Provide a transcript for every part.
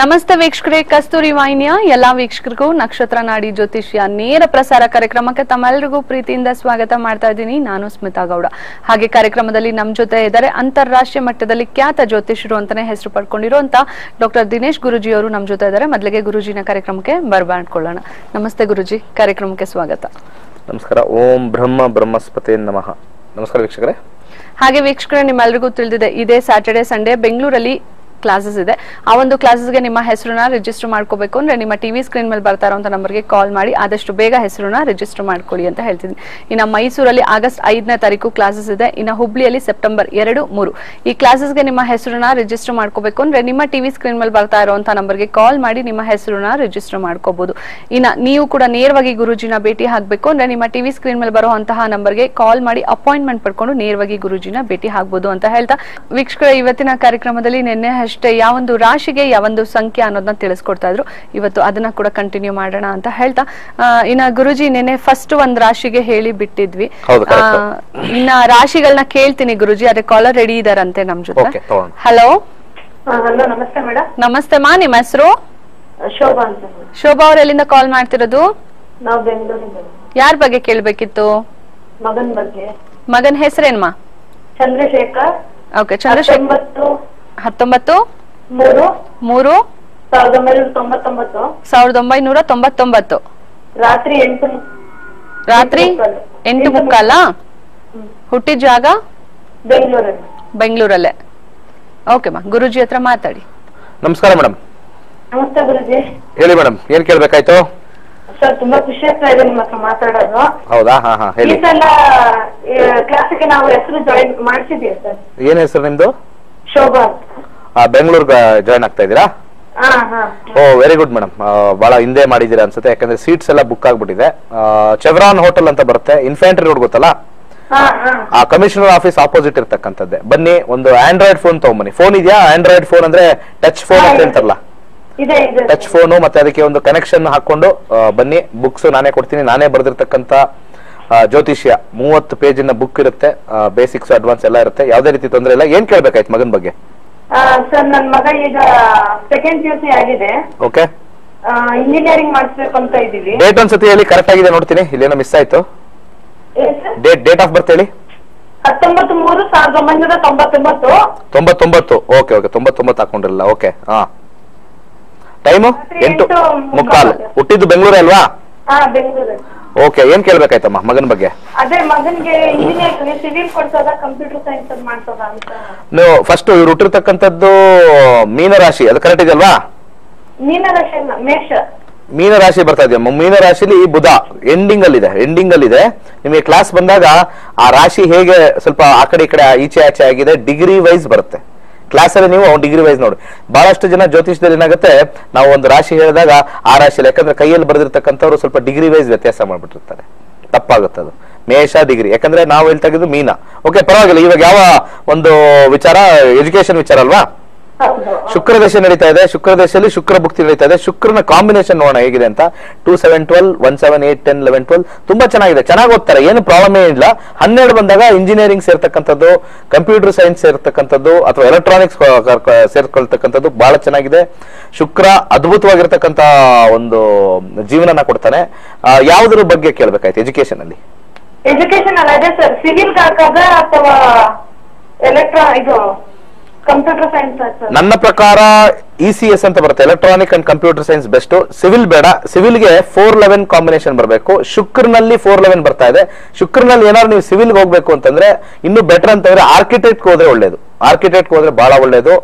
ನಮಸ್ತೆ ವೀಕ್ಷಕರೇ, ಕಸ್ತೂರಿ ವಾಹಿನಿಯ ಎಲ್ಲಾ ವೀಕ್ಷಕರಿಗೂ ನಕ್ಷತ್ರ ನಾಡಿ ಜ್ಯೋತಿಷ್ಯ ನೇರ ಪ್ರಸಾರ ಕಾರ್ಯಕ್ರಮಕ್ಕೆ ತಮ್ಮೆಲ್ಲರಿಗೂ ಪ್ರೀತಿಯಿಂದ ಸ್ವಾಗತ ಮಾಡ್ತಾ ಇದ್ದೀನಿ. ನಾನು ಸ್ಮಿತಾ ಗೌಡ. ಹಾಗೆ ಕಾರ್ಯಕ್ರಮದಲ್ಲಿ ನಮ್ಮ ಜೊತೆ ಇದ್ದಾರೆ ಅಂತಾರಾಷ್ಟ್ರೀಯ ಮಟ್ಟದಲ್ಲಿ ಖ್ಯಾತ ಜ್ಯೋತಿಷರು ಅಂತಾನೆ ಹೆಸರು ಪಡ್ಕೊಂಡಿರುವಂತ ಡಾಕ್ಟರ್ ದಿನೇಶ್ ಗುರುಜಿ ಅವರು ನಮ್ಮ ಜೊತೆ ಇದ್ದಾರೆ. ಮೊದಲಿಗೆ ಗುರುಜಿನ ಕಾರ್ಯಕ್ರಮಕ್ಕೆ ಬರ್ಬಾಡ್ಕೊಳ್ಳೋಣ. ನಮಸ್ತೆ ಗುರುಜಿ, ಕಾರ್ಯಕ್ರಮಕ್ಕೆ ಸ್ವಾಗತ. ನಮಸ್ಕಾರ. ಓಂ ಬ್ರಹ್ಮಸ್ಪತಿ ನಮಃ. ನಮಸ್ಕಾರ ವೀಕ್ಷಕರೇ. ಹಾಗೆ ವೀಕ್ಷಕರೇ, ನಿಮ್ಮೆಲ್ಲರಿಗೂ ತಿಳಿದಿದೆ, ಇದೇ ಸ್ಯಾಟರ್ಡೆ ಸಂಡೇ ಬೆಂಗಳೂರಲ್ಲಿ ಕ್ಲಾಸಸ್ ಇದೆ. ಆ ಒಂದು ಕ್ಲಾಸಸ್ಗೆ ನಿಮ್ಮ ಹೆಸರನ್ನ ರಿಜಿಸ್ಟರ್ ಮಾಡ್ಕೋಬೇಕು ಅಂದ್ರೆ ನಿಮ್ಮ ಟಿವಿ ಸ್ಕ್ರೀನ್ ಮೇಲೆ ಬರ್ತಾ ಇರುವಂತ ನಂಬರ್ಗೆ ಕಾಲ್ ಮಾಡಿ ಆದಷ್ಟು ಬೇಗ ಹೆಸರನ್ನ ರಿಜಿಸ್ಟರ್ ಮಾಡ್ಕೊಳ್ಳಿ ಅಂತ ಹೇಳ್ತೀನಿ. ಇನ್ನು ಮೈಸೂರಲ್ಲಿ ಆಗಸ್ಟ್ 5ನೇ ತಾರೀಕು ಕ್ಲಾಸಸ್ ಇದೆ. ಇನ್ನು ಹುಬ್ಳಿಯಲ್ಲಿ ಸೆಪ್ಟೆಂಬರ್ 2, 3 ಈ ಕ್ಲಾಸಸ್ಗೆ ನಿಮ್ಮ ಹೆಸರನ್ನ ರಿಜಿಸ್ಟರ್ ಮಾಡ್ಕೋಬೇಕು ಅಂದ್ರೆ ನಿಮ್ಮ ಟಿವಿ ಸ್ಕ್ರೀನ್ ಮೇಲೆ ಬರ್ತಾ ಇರುವಂತ ನಂಬರ್ಗೆ ಕಾಲ್ ಮಾಡಿ ನಿಮ್ಮ ಹೆಸರನ್ನ ರಿಜಿಸ್ಟರ್ ಮಾಡ್ಕೋಬಹುದು. ಇನ್ನು ನೀವು ಕೂಡ ನೇರವಾಗಿ ಗುರುಜಿನ ಭೇಟಿ ಆಗ್ಬೇಕು ಅಂದ್ರೆ ನಿಮ್ಮ ಟಿವಿ ಸ್ಕ್ರೀನ್ ಮೇಲೆ ಬರುವಂತಹ ನಂಬರ್ಗೆ ಕಾಲ್ ಮಾಡಿ ಅಪಾಯಿಂಟ್ಮೆಂಟ್ ಪಡ್ಕೊಂಡು ನೇರವಾಗಿ ಗುರುಜಿನ ಭೇಟಿ ಆಗ್ಬಹುದು ಅಂತ ಹೇಳ್ತಾ ವೀಕ್ಷಕರ, ಇವತ್ತಿನ ಕಾರ್ಯಕ್ರಮದಲ್ಲಿ ನಿನ್ನೆ ಅಷ್ಟೇ ಯಾವೊಂದು ರಾಶಿಗೆ ಯಾವೊಂದು ಸಂಖ್ಯೆ ಅನ್ನೋದನ್ನ ತಿಳಿಸ್ಕೊಡ್ತಾ ಇದ್ರು. ಇವತ್ತು ಅದನ್ನ ಕೂಡ ಕಂಟಿನ್ಯೂ ಮಾಡೋಣ ಅಂತ ಹೇಳ್ತಾ, ಇನ್ನ ಗುರುಜಿ ನೆನೆ ಫಸ್ಟ್ ಒಂದ್ ರಾಶಿಗೆ ಹೇಳಿ ಬಿಟ್ಟಿದ್ವಿ. ಇನ್ನ ರಾಶಿಗಳನ್ನ ಕೇಳ್ತೀನಿ ಗುರುಜಿ. ಅದೇ ಕಾಲರ್ ರೆಡಿ ಇದಾರಂತೆ ನಮ್ ಜೊತೆ. ಹಲೋ. ನಮಸ್ತೆ ಮೇಡಮ್. ನಮಸ್ತೆ ಮಾ, ನಿಮ್ಮ ಹೆಸರು? ಶೋಭಾ ಅಂತ. ಶೋಭಾ ಅವ್ರ ಎಲ್ಲಿಂದ ಕಾಲ್ ಮಾಡ್ತಿರೋದು? ನಾವು ಬೆಂಗಳೂರಿಂದ. ಯಾರ ಬಗ್ಗೆ ಕೇಳ್ಬೇಕಿತ್ತು? ಮಗನ್ ಬಗ್ಗೆ. ಮಗನ್ ಹೆಸರೇನ್ಮಾ? ಚಂದ್ರಶೇಖರ್. ಓಕೆ, ಚಂದ್ರಶೇಖರ್. 1999 ರಾತ್ರಿ 8:15 ಹುಟ್ಟಿದ ಜಾಗ ಬೆಂಗಳೂರಲ್ಲೇ. ಓಕೆ ಮಾ, ಗುರುಜಿ ಹತ್ರ ಮಾತಾಡಿ. ನಮಸ್ಕಾರ ಮೇಡಮ್. ನಮಸ್ತೆ ಗುರುಜಿ. ಹೇಳಿ ಮೇಡಮ್, ಏನ್ ಕೇಳ್ಬೇಕಾಯ್ತು? ಸರ್, ತುಂಬಾ ಖುಷಿ ಆಗ್ತಾ ಇದೆ ನಿಮ್ಮ ಹತ್ರ ಮಾತಾಡೋದು. ಹೌದಾ? ಹೇಳಿ. ಈ ಸಲ ಕ್ಲಾಸಿಗೆ ನಾವು ಹೆಸರು ಜಾಯಿನ್ ಮಾಡಿಸಿದೀವಿ ಸರ್. ಏನ್ ಹೆಸರು ನಿಮ್ದು? ಶೋಭಾ. ಬೆಂಗಳೂರಿಗೆ ಜಾಯ್ನ್ ಆಗ್ತಾ ಇದ್ದೀರಾ? ಓ, ವೆರಿ ಗುಡ್ ಮೇಡಮ್. ಬಹಳ ಹಿಂದೆ ಮಾಡಿದೀರಾ ಅನ್ಸುತ್ತೆ, ಯಾಕಂದ್ರೆ ಸೀಟ್ಸ್ ಎಲ್ಲ ಬುಕ್ ಆಗ್ಬಿಟ್ಟಿದೆ. ಚೆವ್ರಾನ್ ಹೋಟೆಲ್ ಅಂತ ಬರುತ್ತೆ, ಇನ್ಫ್ಯಾಂಟ್ರಿ ರೋಡ್ ಗೊತ್ತಲ್ಲ, ಆ ಕಮಿಷನರ್ ಆಫೀಸ್ ಆಪೋಸಿಟ್ ಇರ್ತಕ್ಕಂಥದ್ದೇ. ಬನ್ನಿ, ಒಂದು ಆಂಡ್ರಾಯ್ಡ್ ಫೋನ್ ತಗೊಂಬನ್ನಿ. ಫೋನ್ ಇದೆಯಾ? ಆಂಡ್ರಾಯ್ಡ್ ಫೋನ್ ಅಂದ್ರೆ ಟಚ್ ಫೋನ್ ಅಂತ ಹೇಳ್ತಾರಲ್ಲ, ಟಚ್ ಫೋನು, ಮತ್ತೆ ಅದಕ್ಕೆ ಒಂದು ಕನೆಕ್ಷನ್ ಹಾಕೊಂಡು ಬನ್ನಿ. ಬುಕ್ಸ್ ನಾನೇ ಕೊಡ್ತೀನಿ, ನಾನೇ ಬರೆದಿರ್ತಕ್ಕಂಥ ಜ್ಯೋತಿಷ್ಯ 30 ಪೇಜಿನ ಬುಕ್ ಇರುತ್ತೆ. ಬೇಸಿಕ್ಸ್, ಅಡ್ವಾನ್ಸ್ ಎಲ್ಲ ಇರುತ್ತೆ. ಯಾವ್ದೇ ರೀತಿ ತೊಂದರೆ ಇಲ್ಲ. ಏನ್ ಕೇಳ್ಬೇಕಾಯ್ತು ಮಗನ್ ಬಗ್ಗೆ? ಸರ್, ನನ್ ಮಗ ಈಗ ಸೆಕೆಂಡ್ PUC ಆಗಿದೆ. ಓಕೆ, ಇಂಜಿನಿಯರಿಂಗ್ ಮಾಡಿಸ್ಬೇಕು ಅಂತ ಇದೀವಿ. ಡೇಟ್ ಒಂದ್ಸತಿ ಹೇಳಿ, ಕರೆಕ್ಟ್ ಆಗಿದೆ ನೋಡ್ತೀನಿ. ಇಲ್ಲೇನೋ ಮಿಸ್ ಆಯ್ತು. ಡೇಟ್ ಆಫ್ ಬರ್ತ್ ಹೇಳಿ. 19/3/1999. 99. ಓಕೆ, 99 ಹಾಕೊಂಡಿರಲ್ಲ. Okay, time 8:15. ಹುಟ್ಟಿದ್ದು ಬೆಂಗಳೂರು ಅಲ್ವಾ? ಬೆಂಗಳೂರು. ಓಕೆ, ಏನ್ ಕೇಳ್ಬೇಕಾಯ್ತಮ್ಮ ಮಗನ ಬಗ್ಗೆ? ಅದೇ ಮಗನ್ಗೆ ಇಂಜಿನಿಯರಿಂಗ್ ಸಿವಿಲ್ ಕೊಡ್ಸೋದಾ ಕಂಪ್ಯೂಟರ್ ಸೈನ್ಸ್ ಮಾಡ್ಸೋದಾ ಅಂತ. ನೀವು ಫಸ್ಟ್ ಇವ್ರು ಹುಟ್ಟಿರ್ತಕ್ಕಂಥದ್ದು ಮೀನರಾಶಿ, ಅದು ಕರೆಕ್ಟ್ ಇದೆಯಲ್ವಾ? ಮೀನರಾಶಿ ಮೇಷ. ಮೀನರಾಶಿ ಬರ್ತಾ ಇದೆಯಾ? ಮೀನರಾಶಿಲಿ ಬುಧ ಎಂಡಿಂಗ್ ಅಲ್ಲಿ ಇದೆ. ನಿಮಗೆ ಕ್ಲಾಸ್ ಬಂದಾಗ ಆ ರಾಶಿ ಹೇಗೆ ಸ್ವಲ್ಪ ಆ ಕಡೆ ಈ ಕಡೆ ಈಚೆ ಆಚೆ ಆಗಿದೆ, ಡಿಗ್ರಿ ವೈಸ್ ಬರುತ್ತೆ ಕ್ಲಾಸ್ ಅಲ್ಲಿ. ನೀವು ಡಿಗ್ರಿ ವೈಸ್ ನೋಡಿ. ಬಹಳಷ್ಟು ಜನ ಜ್ಯೋತಿಷದಲ್ಲಿ ಏನಾಗುತ್ತೆ, ನಾವು ಒಂದು ರಾಶಿ ಹೇಳಿದಾಗ ಆ ರಾಶಿಯಲ್ಲಿ, ಯಾಕಂದ್ರೆ ಕೈಯಲ್ಲಿ ಬರೆದಿರ್ತಕ್ಕಂಥವ್ರು ಸ್ವಲ್ಪ ಡಿಗ್ರಿ ವೈಸ್ ವ್ಯತ್ಯಾಸ ಮಾಡ್ಬಿಟ್ಟಿರ್ತಾರೆ, ತಪ್ಪಾಗುತ್ತೆ ಅದು. ಮೇಷ ಡಿಗ್ರಿ, ಯಾಕಂದ್ರೆ ನಾವು ಹೇಳ್ತಾ ಇದ್ದು ಮೀನ. ಓಕೆ, ಪರವಾಗಿಲ್ಲ. ಇವಾಗ ಯಾವ ಒಂದು ವಿಚಾರ? ಎಜುಕೇಶನ್ ವಿಚಾರ ಅಲ್ವಾ? ಶುಕ್ರ ದಶ ನಡೀತಾ ಇದೆ. ಶುಕ್ರ ದಶೆಯಲ್ಲಿ ಶುಕ್ರ ಭುಕ್ತಿ ನಡೀತಾ ಇದೆ. ಶುಕ್ರನ ಕಾಂಬಿನೇಷನ್ ನೋಡೋಣ ಹೇಗಿದೆ ಅಂತ. 2 7 12 1 7 8 10 11 12 ತುಂಬಾ ಚೆನ್ನಾಗಿದೆ. ಚೆನ್ನಾಗಿ ಓದ್ತಾರೆ, ಏನು ಪ್ರಾಬ್ಲಮ್ ಏನಿಲ್ಲ. 12 ಬಂದಾಗ ಇಂಜಿನಿಯರಿಂಗ್ ಸೇರ್ತಕ್ಕಂಥದ್ದು, ಕಂಪ್ಯೂಟರ್ ಸೈನ್ಸ್ ಸೇರ್ತಕ್ಕಂಥದ್ದು, ಅಥವಾ ಎಲೆಕ್ಟ್ರಾನಿಕ್ಸ್ ಸೇರ್ಕೊಳ್ತಕ್ಕಂಥದ್ದು ಬಹಳ ಚೆನ್ನಾಗಿದೆ. ಶುಕ್ರ ಅದ್ಭುತವಾಗಿರ್ತಕ್ಕಂಥ ಒಂದು ಜೀವನನ ಕೊಡ್ತಾನೆ. ಯಾವುದ್ರ ಬಗ್ಗೆ ಕೇಳ್ಬೇಕಾಯ್ತು ಎಜುಕೇಶನ್ ಅಲ್ಲಿ? ಎಜುಕೇಶನ್ ಅದೇ ಸರ್, ಸಿವಿಲ್ ಹಾಕದ ಅಥವಾ ಇದು ಕಂಪ್ಯೂಟರ್ ಸೈನ್ಸ್? ನನ್ನ ಪ್ರಕಾರ ECS ಅಂತ ಬರುತ್ತೆ, electronic and computer science best. Civil ಬೇಡ. ಸಿವಿಲ್ಗೆ 411 ಕಾಂಬಿನೇಷನ್ ಬರಬೇಕು. ಶುಕ್ರನಲ್ಲಿ 411 ಬರ್ತಾ ಇದೆ. ಶುಕ್ರನಲ್ಲಿ ಏನಾದ್ರು ನೀವು ಸಿವಿಲ್ಗೆ ಹೋಗ್ಬೇಕು ಅಂತಂದ್ರೆ ಇನ್ನು ಬೆಟರ್ ಅಂತಂದ್ರೆ ಆರ್ಕಿಟೆಕ್ಟ್ ಹೋದ್ರೆ ಒಳ್ಳೇದು. ಆರ್ಕಿಟೆಕ್ಟ್ ಹೋದ್ರೆ ಬಹಳ ಒಳ್ಳೇದು.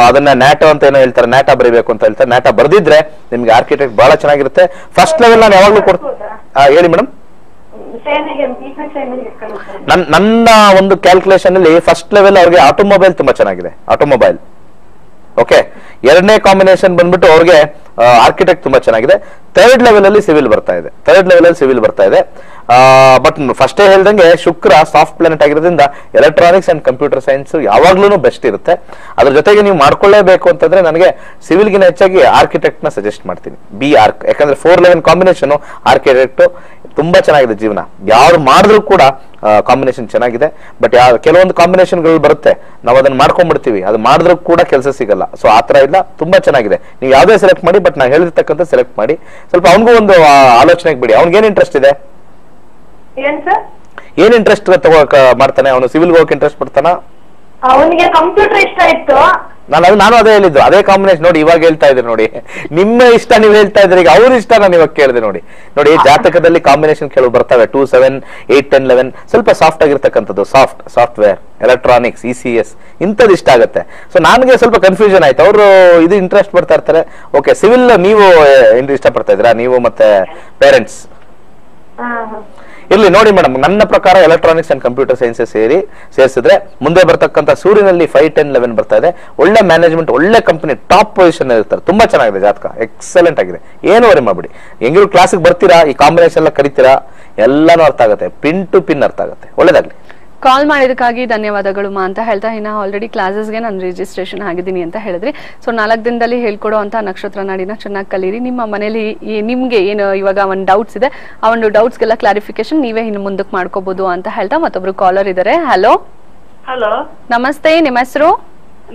ಅದನ್ನ ನ್ಯಾಟೋ ಅಂತ ಏನೋ ಹೇಳ್ತಾರೆ, ನ್ಯಾಟಾ ಬರೀಬೇಕು ಅಂತ ಹೇಳ್ತಾರೆ. ನ್ಯಾಟಾ ಬರ್ದಿದ್ರೆ ನಿಮ್ಗೆ ಆರ್ಕಿಟೆಕ್ಟ್ ಬಹಳ ಚೆನ್ನಾಗಿರುತ್ತೆ. ಫಸ್ಟ್ ಲೆವೆಲ್ ನಾನು ಯಾವಾಗ್ಲೂ ಕೊಡ್ತೀನಿ. ಹೇಳಿ ಮೇಡಮ್. ನನ್ನ ಒಂದು ಕ್ಯಾಲ್ಕುಲೇಷನ್ ಅಲ್ಲಿ ಫಸ್ಟ್ ಲೆವೆಲ್ ಅವ್ರಿಗೆ ಆಟೋಮೊಬೈಲ್ ತುಂಬಾ ಚೆನ್ನಾಗಿದೆ. Automobile okay. ಎರಡನೇ ಕಾಂಬಿನೇಷನ್ ಬಂದ್ಬಿಟ್ಟು ಅವ್ರಿಗೆ ಆರ್ಕಿಟೆಕ್ಟ್ ತುಂಬಾ ಚೆನ್ನಾಗಿದೆ. ಥರ್ಡ್ ಲೆವೆಲ್ ಅಲ್ಲಿ ಸಿವಿಲ್ ಬರ್ತಾ ಇದೆ. ಬಟ್ ಫಸ್ಟೇ ಹೇಳ್ದಂಗೆ ಶುಕ್ರ ಸಾಫ್ಟ್ ಪ್ಲಾನೆಟ್ ಆಗಿರೋದ್ರಿಂದ ಎಲೆಕ್ಟ್ರಾನಿಕ್ಸ್ ಅಂಡ್ ಕಂಪ್ಯೂಟರ್ ಸೈನ್ಸ್ ಯಾವಾಗ್ಲೂ ಬೆಸ್ಟ್ ಇರುತ್ತೆ. ಅದ್ರ ಜೊತೆಗೆ ನೀವು ಮಾಡ್ಕೊಳ್ಳೇಬೇಕು ಅಂತಂದ್ರೆ ನನಗೆ ಸಿವಿಲ್ಗಿನ ಹೆಚ್ಚಾಗಿ ಆರ್ಕಿಟೆಕ್ಟ್ ನ ಸಜೆಸ್ಟ್ ಮಾಡ್ತೀನಿ. ಯಾಕಂದ್ರೆ 4-11 ಕಾಂಬಿನೇಷನ್ ಆರ್ಕಿಟೆಕ್ಟ್ ತುಂಬಾ ಚೆನ್ನಾಗಿದೆ. ಜೀವನ ಯಾರು ಮಾಡಿದ್ರು ಕೂಡ ಕಾಂಬಿನೇಷನ್ ಚೆನ್ನಾಗಿದೆ. ಬಟ್ ಕೆಲವೊಂದು ಕಾಂಬಿನೇಷನ್ಗಳು ಬರುತ್ತೆ, ನಾವು ಅದನ್ನ ಮಾಡ್ಕೊಂಡ್ಬಿಡ್ತೀವಿ, ಅದು ಮಾಡಿದ್ರು ಕೂಡ ಕೆಲಸ ಸಿಗಲ್ಲ. ಸೊ ಆತರ ಇಲ್ಲ, ತುಂಬಾ ಚೆನ್ನಾಗಿದೆ. ನೀವು ಯಾವ್ದೇ ಸೆಲೆಕ್ಟ್ ಮಾಡಿ, ಬಟ್ ನಾ ಹೇಳಿರ್ತಕ್ಕಂಥ ಸೆಲೆಕ್ಟ್ ಮಾಡಿ. ಸ್ವಲ್ಪ ಅವನಿಗೂ ಒಂದು ಆಲೋಚನೆಗೆ ಬಿಡಿ, ಅವ್ನಿಗೇನ್ ಇಂಟ್ರೆಸ್ಟ್ ಇದೆ, ಏನ್ ಇಂಟ್ರೆಸ್ಟ್ ತಗೋಕ್ ಮಾಡ್ತಾನೆ ಅವನು? ಸಿವಿಲ್ ಹೋಗಕ್ ಇಂಟ್ರೆಸ್ಟ್ ಪಡ್ತಾನ? ಅವನಿಗೆ ಕಂಪ್ಯೂಟರ್ ಇಷ್ಟ ಇತ್ತು. ನಾನು ಅದೇ ಹೇಳಿದ್ದು, ಅದೇ ಕಾಂಬಿನೇಷನ್. ನೋಡಿ ಇವಾಗ ಹೇಳ್ತಾ ಇದ್ರಿ, ನೋಡಿ ನಿಮ್ಮ ಇಷ್ಟ ನೀವು ಹೇಳ್ತಾ ಇದ್ರಿ, ಈಗ ಅವ್ರ ಇಷ್ಟ ನಾನು ಇವಾಗ ಕೇಳಿದೆ. ನೋಡಿ ಜಾತಕದಲ್ಲಿ ಕಾಂಬಿನೇಷನ್ ಕೆಲವು ಬರ್ತವೆ, 2, 7, 8, 10, 11 ಸ್ವಲ್ಪ ಸಾಫ್ಟ್ ಆಗಿರ್ತಕ್ಕಂಥದ್ದು, ಸಾಫ್ಟ್ವೇರ್, ಎಲೆಕ್ಟ್ರಾನಿಕ್ಸ್, ECS ಇಂಥದ್ದು ಇಷ್ಟ ಆಗುತ್ತೆ. ಸೊ ನನಗೆ ಸ್ವಲ್ಪ ಕನ್ಫ್ಯೂಷನ್ ಆಯ್ತು. ಅವರು ಇದು ಇಂಟ್ರೆಸ್ಟ್ ಪಡ್ತಾ ಇರ್ತಾರೆ. ಓಕೆ, ಸಿವಿಲ್ ನೀವು ಇಷ್ಟ ಪಡ್ತಾ ಇದ್ದೀರಾ, ನೀವು ಮತ್ತೆ ಪೇರೆಂಟ್ಸ್? ಇಲ್ಲಿ ನೋಡಿ ಮೇಡಮ್, ನನ್ನ ಪ್ರಕಾರ ಎಲೆಕ್ಟ್ರಾನಿಕ್ಸ್ ಅಂಡ್ ಕಂಪ್ಯೂಟರ್ ಸೈನ್ಸ್ ಸೇರಿಸಿದ್ರೆ ಮುಂದೆ ಬರ್ತಕ್ಕಂಥ ಸೂರ್ಯನಲ್ಲಿ 5, 10, 11 ಬರ್ತಾ ಇದೆ. ಒಳ್ಳೆ ಮ್ಯಾನೇಜ್ಮೆಂಟ್, ಒಳ್ಳೆ ಕಂಪನಿ, ಟಾಪ್ ಪೊಸಿಷನ್ ಇರ್ತಾರೆ. ತುಂಬಾ ಚೆನ್ನಾಗಿದೆ ಜಾತಕ, ಎಕ್ಸಲೆಂಟ್ ಆಗಿದೆ. ಏನು ವರಿ ಮಾಡ್ಬಿಡಿ. ಹೆಂಗಿರು ಕ್ಲಾಸಿಗೆ ಬರ್ತೀರಾ, ಈ ಕಾಂಬಿನೇಷನ್ ಎಲ್ಲ ಕರಿತೀರಾ, ಎಲ್ಲಾನು ಅರ್ಥ ಆಗುತ್ತೆ, ಪಿನ್ ಟು ಪಿನ್ ಅರ್ಥ ಆಗುತ್ತೆ. ಒಳ್ಳೇದಾಗ್ಲಿ. ಕಾಲ್ ಮಾಡಿದಕ್ಕಾಗಿ ಧನ್ಯವಾದಗಳು ಮಾ ಅಂತ ಹೇಳ್ತಾ, ಇನ್ನ ಆಲ್ರೆಡಿ ಕ್ಲಾಸಸ್ಗೆ ನಾನು ರಿಜಿಸ್ಟ್ರೇಷನ್ ಆಗಿದ್ದೀನಿ ಅಂತ ಹೇಳಿದ್ರಿ. ಸೊ 4 ದಿನದಲ್ಲಿ ಹೇಳ್ಕೊಡುವಂತ ನಕ್ಷತ್ರ ನಾಡಿನ ಚೆನ್ನಾಗಿ ಕಲೀರಿ. ನಿಮ್ಮ ಮನೇಲಿ ನಿಮ್ಗೆ ಏನು ಇವಾಗ ಒಂದು ಡೌಟ್ಸ್ ಇದೆ, ಆ ಒಂದು ಡೌಟ್ಸ್ಗೆಲ್ಲ ಕ್ಲಾರಿಫಿಕೇಶನ್ ನೀವೇ ಇನ್ನು ಮುಂದಕ್ಕೆ ಮಾಡ್ಕೋಬಹುದು ಅಂತ ಹೇಳ್ತಾ ಮತ್ತೊಬ್ರು ಕಾಲರ್ ಇದ್ದಾರೆ. ಹಲೋ ನಮಸ್ತೆ, ನಿಮ್ಮ ಹೆಸರು?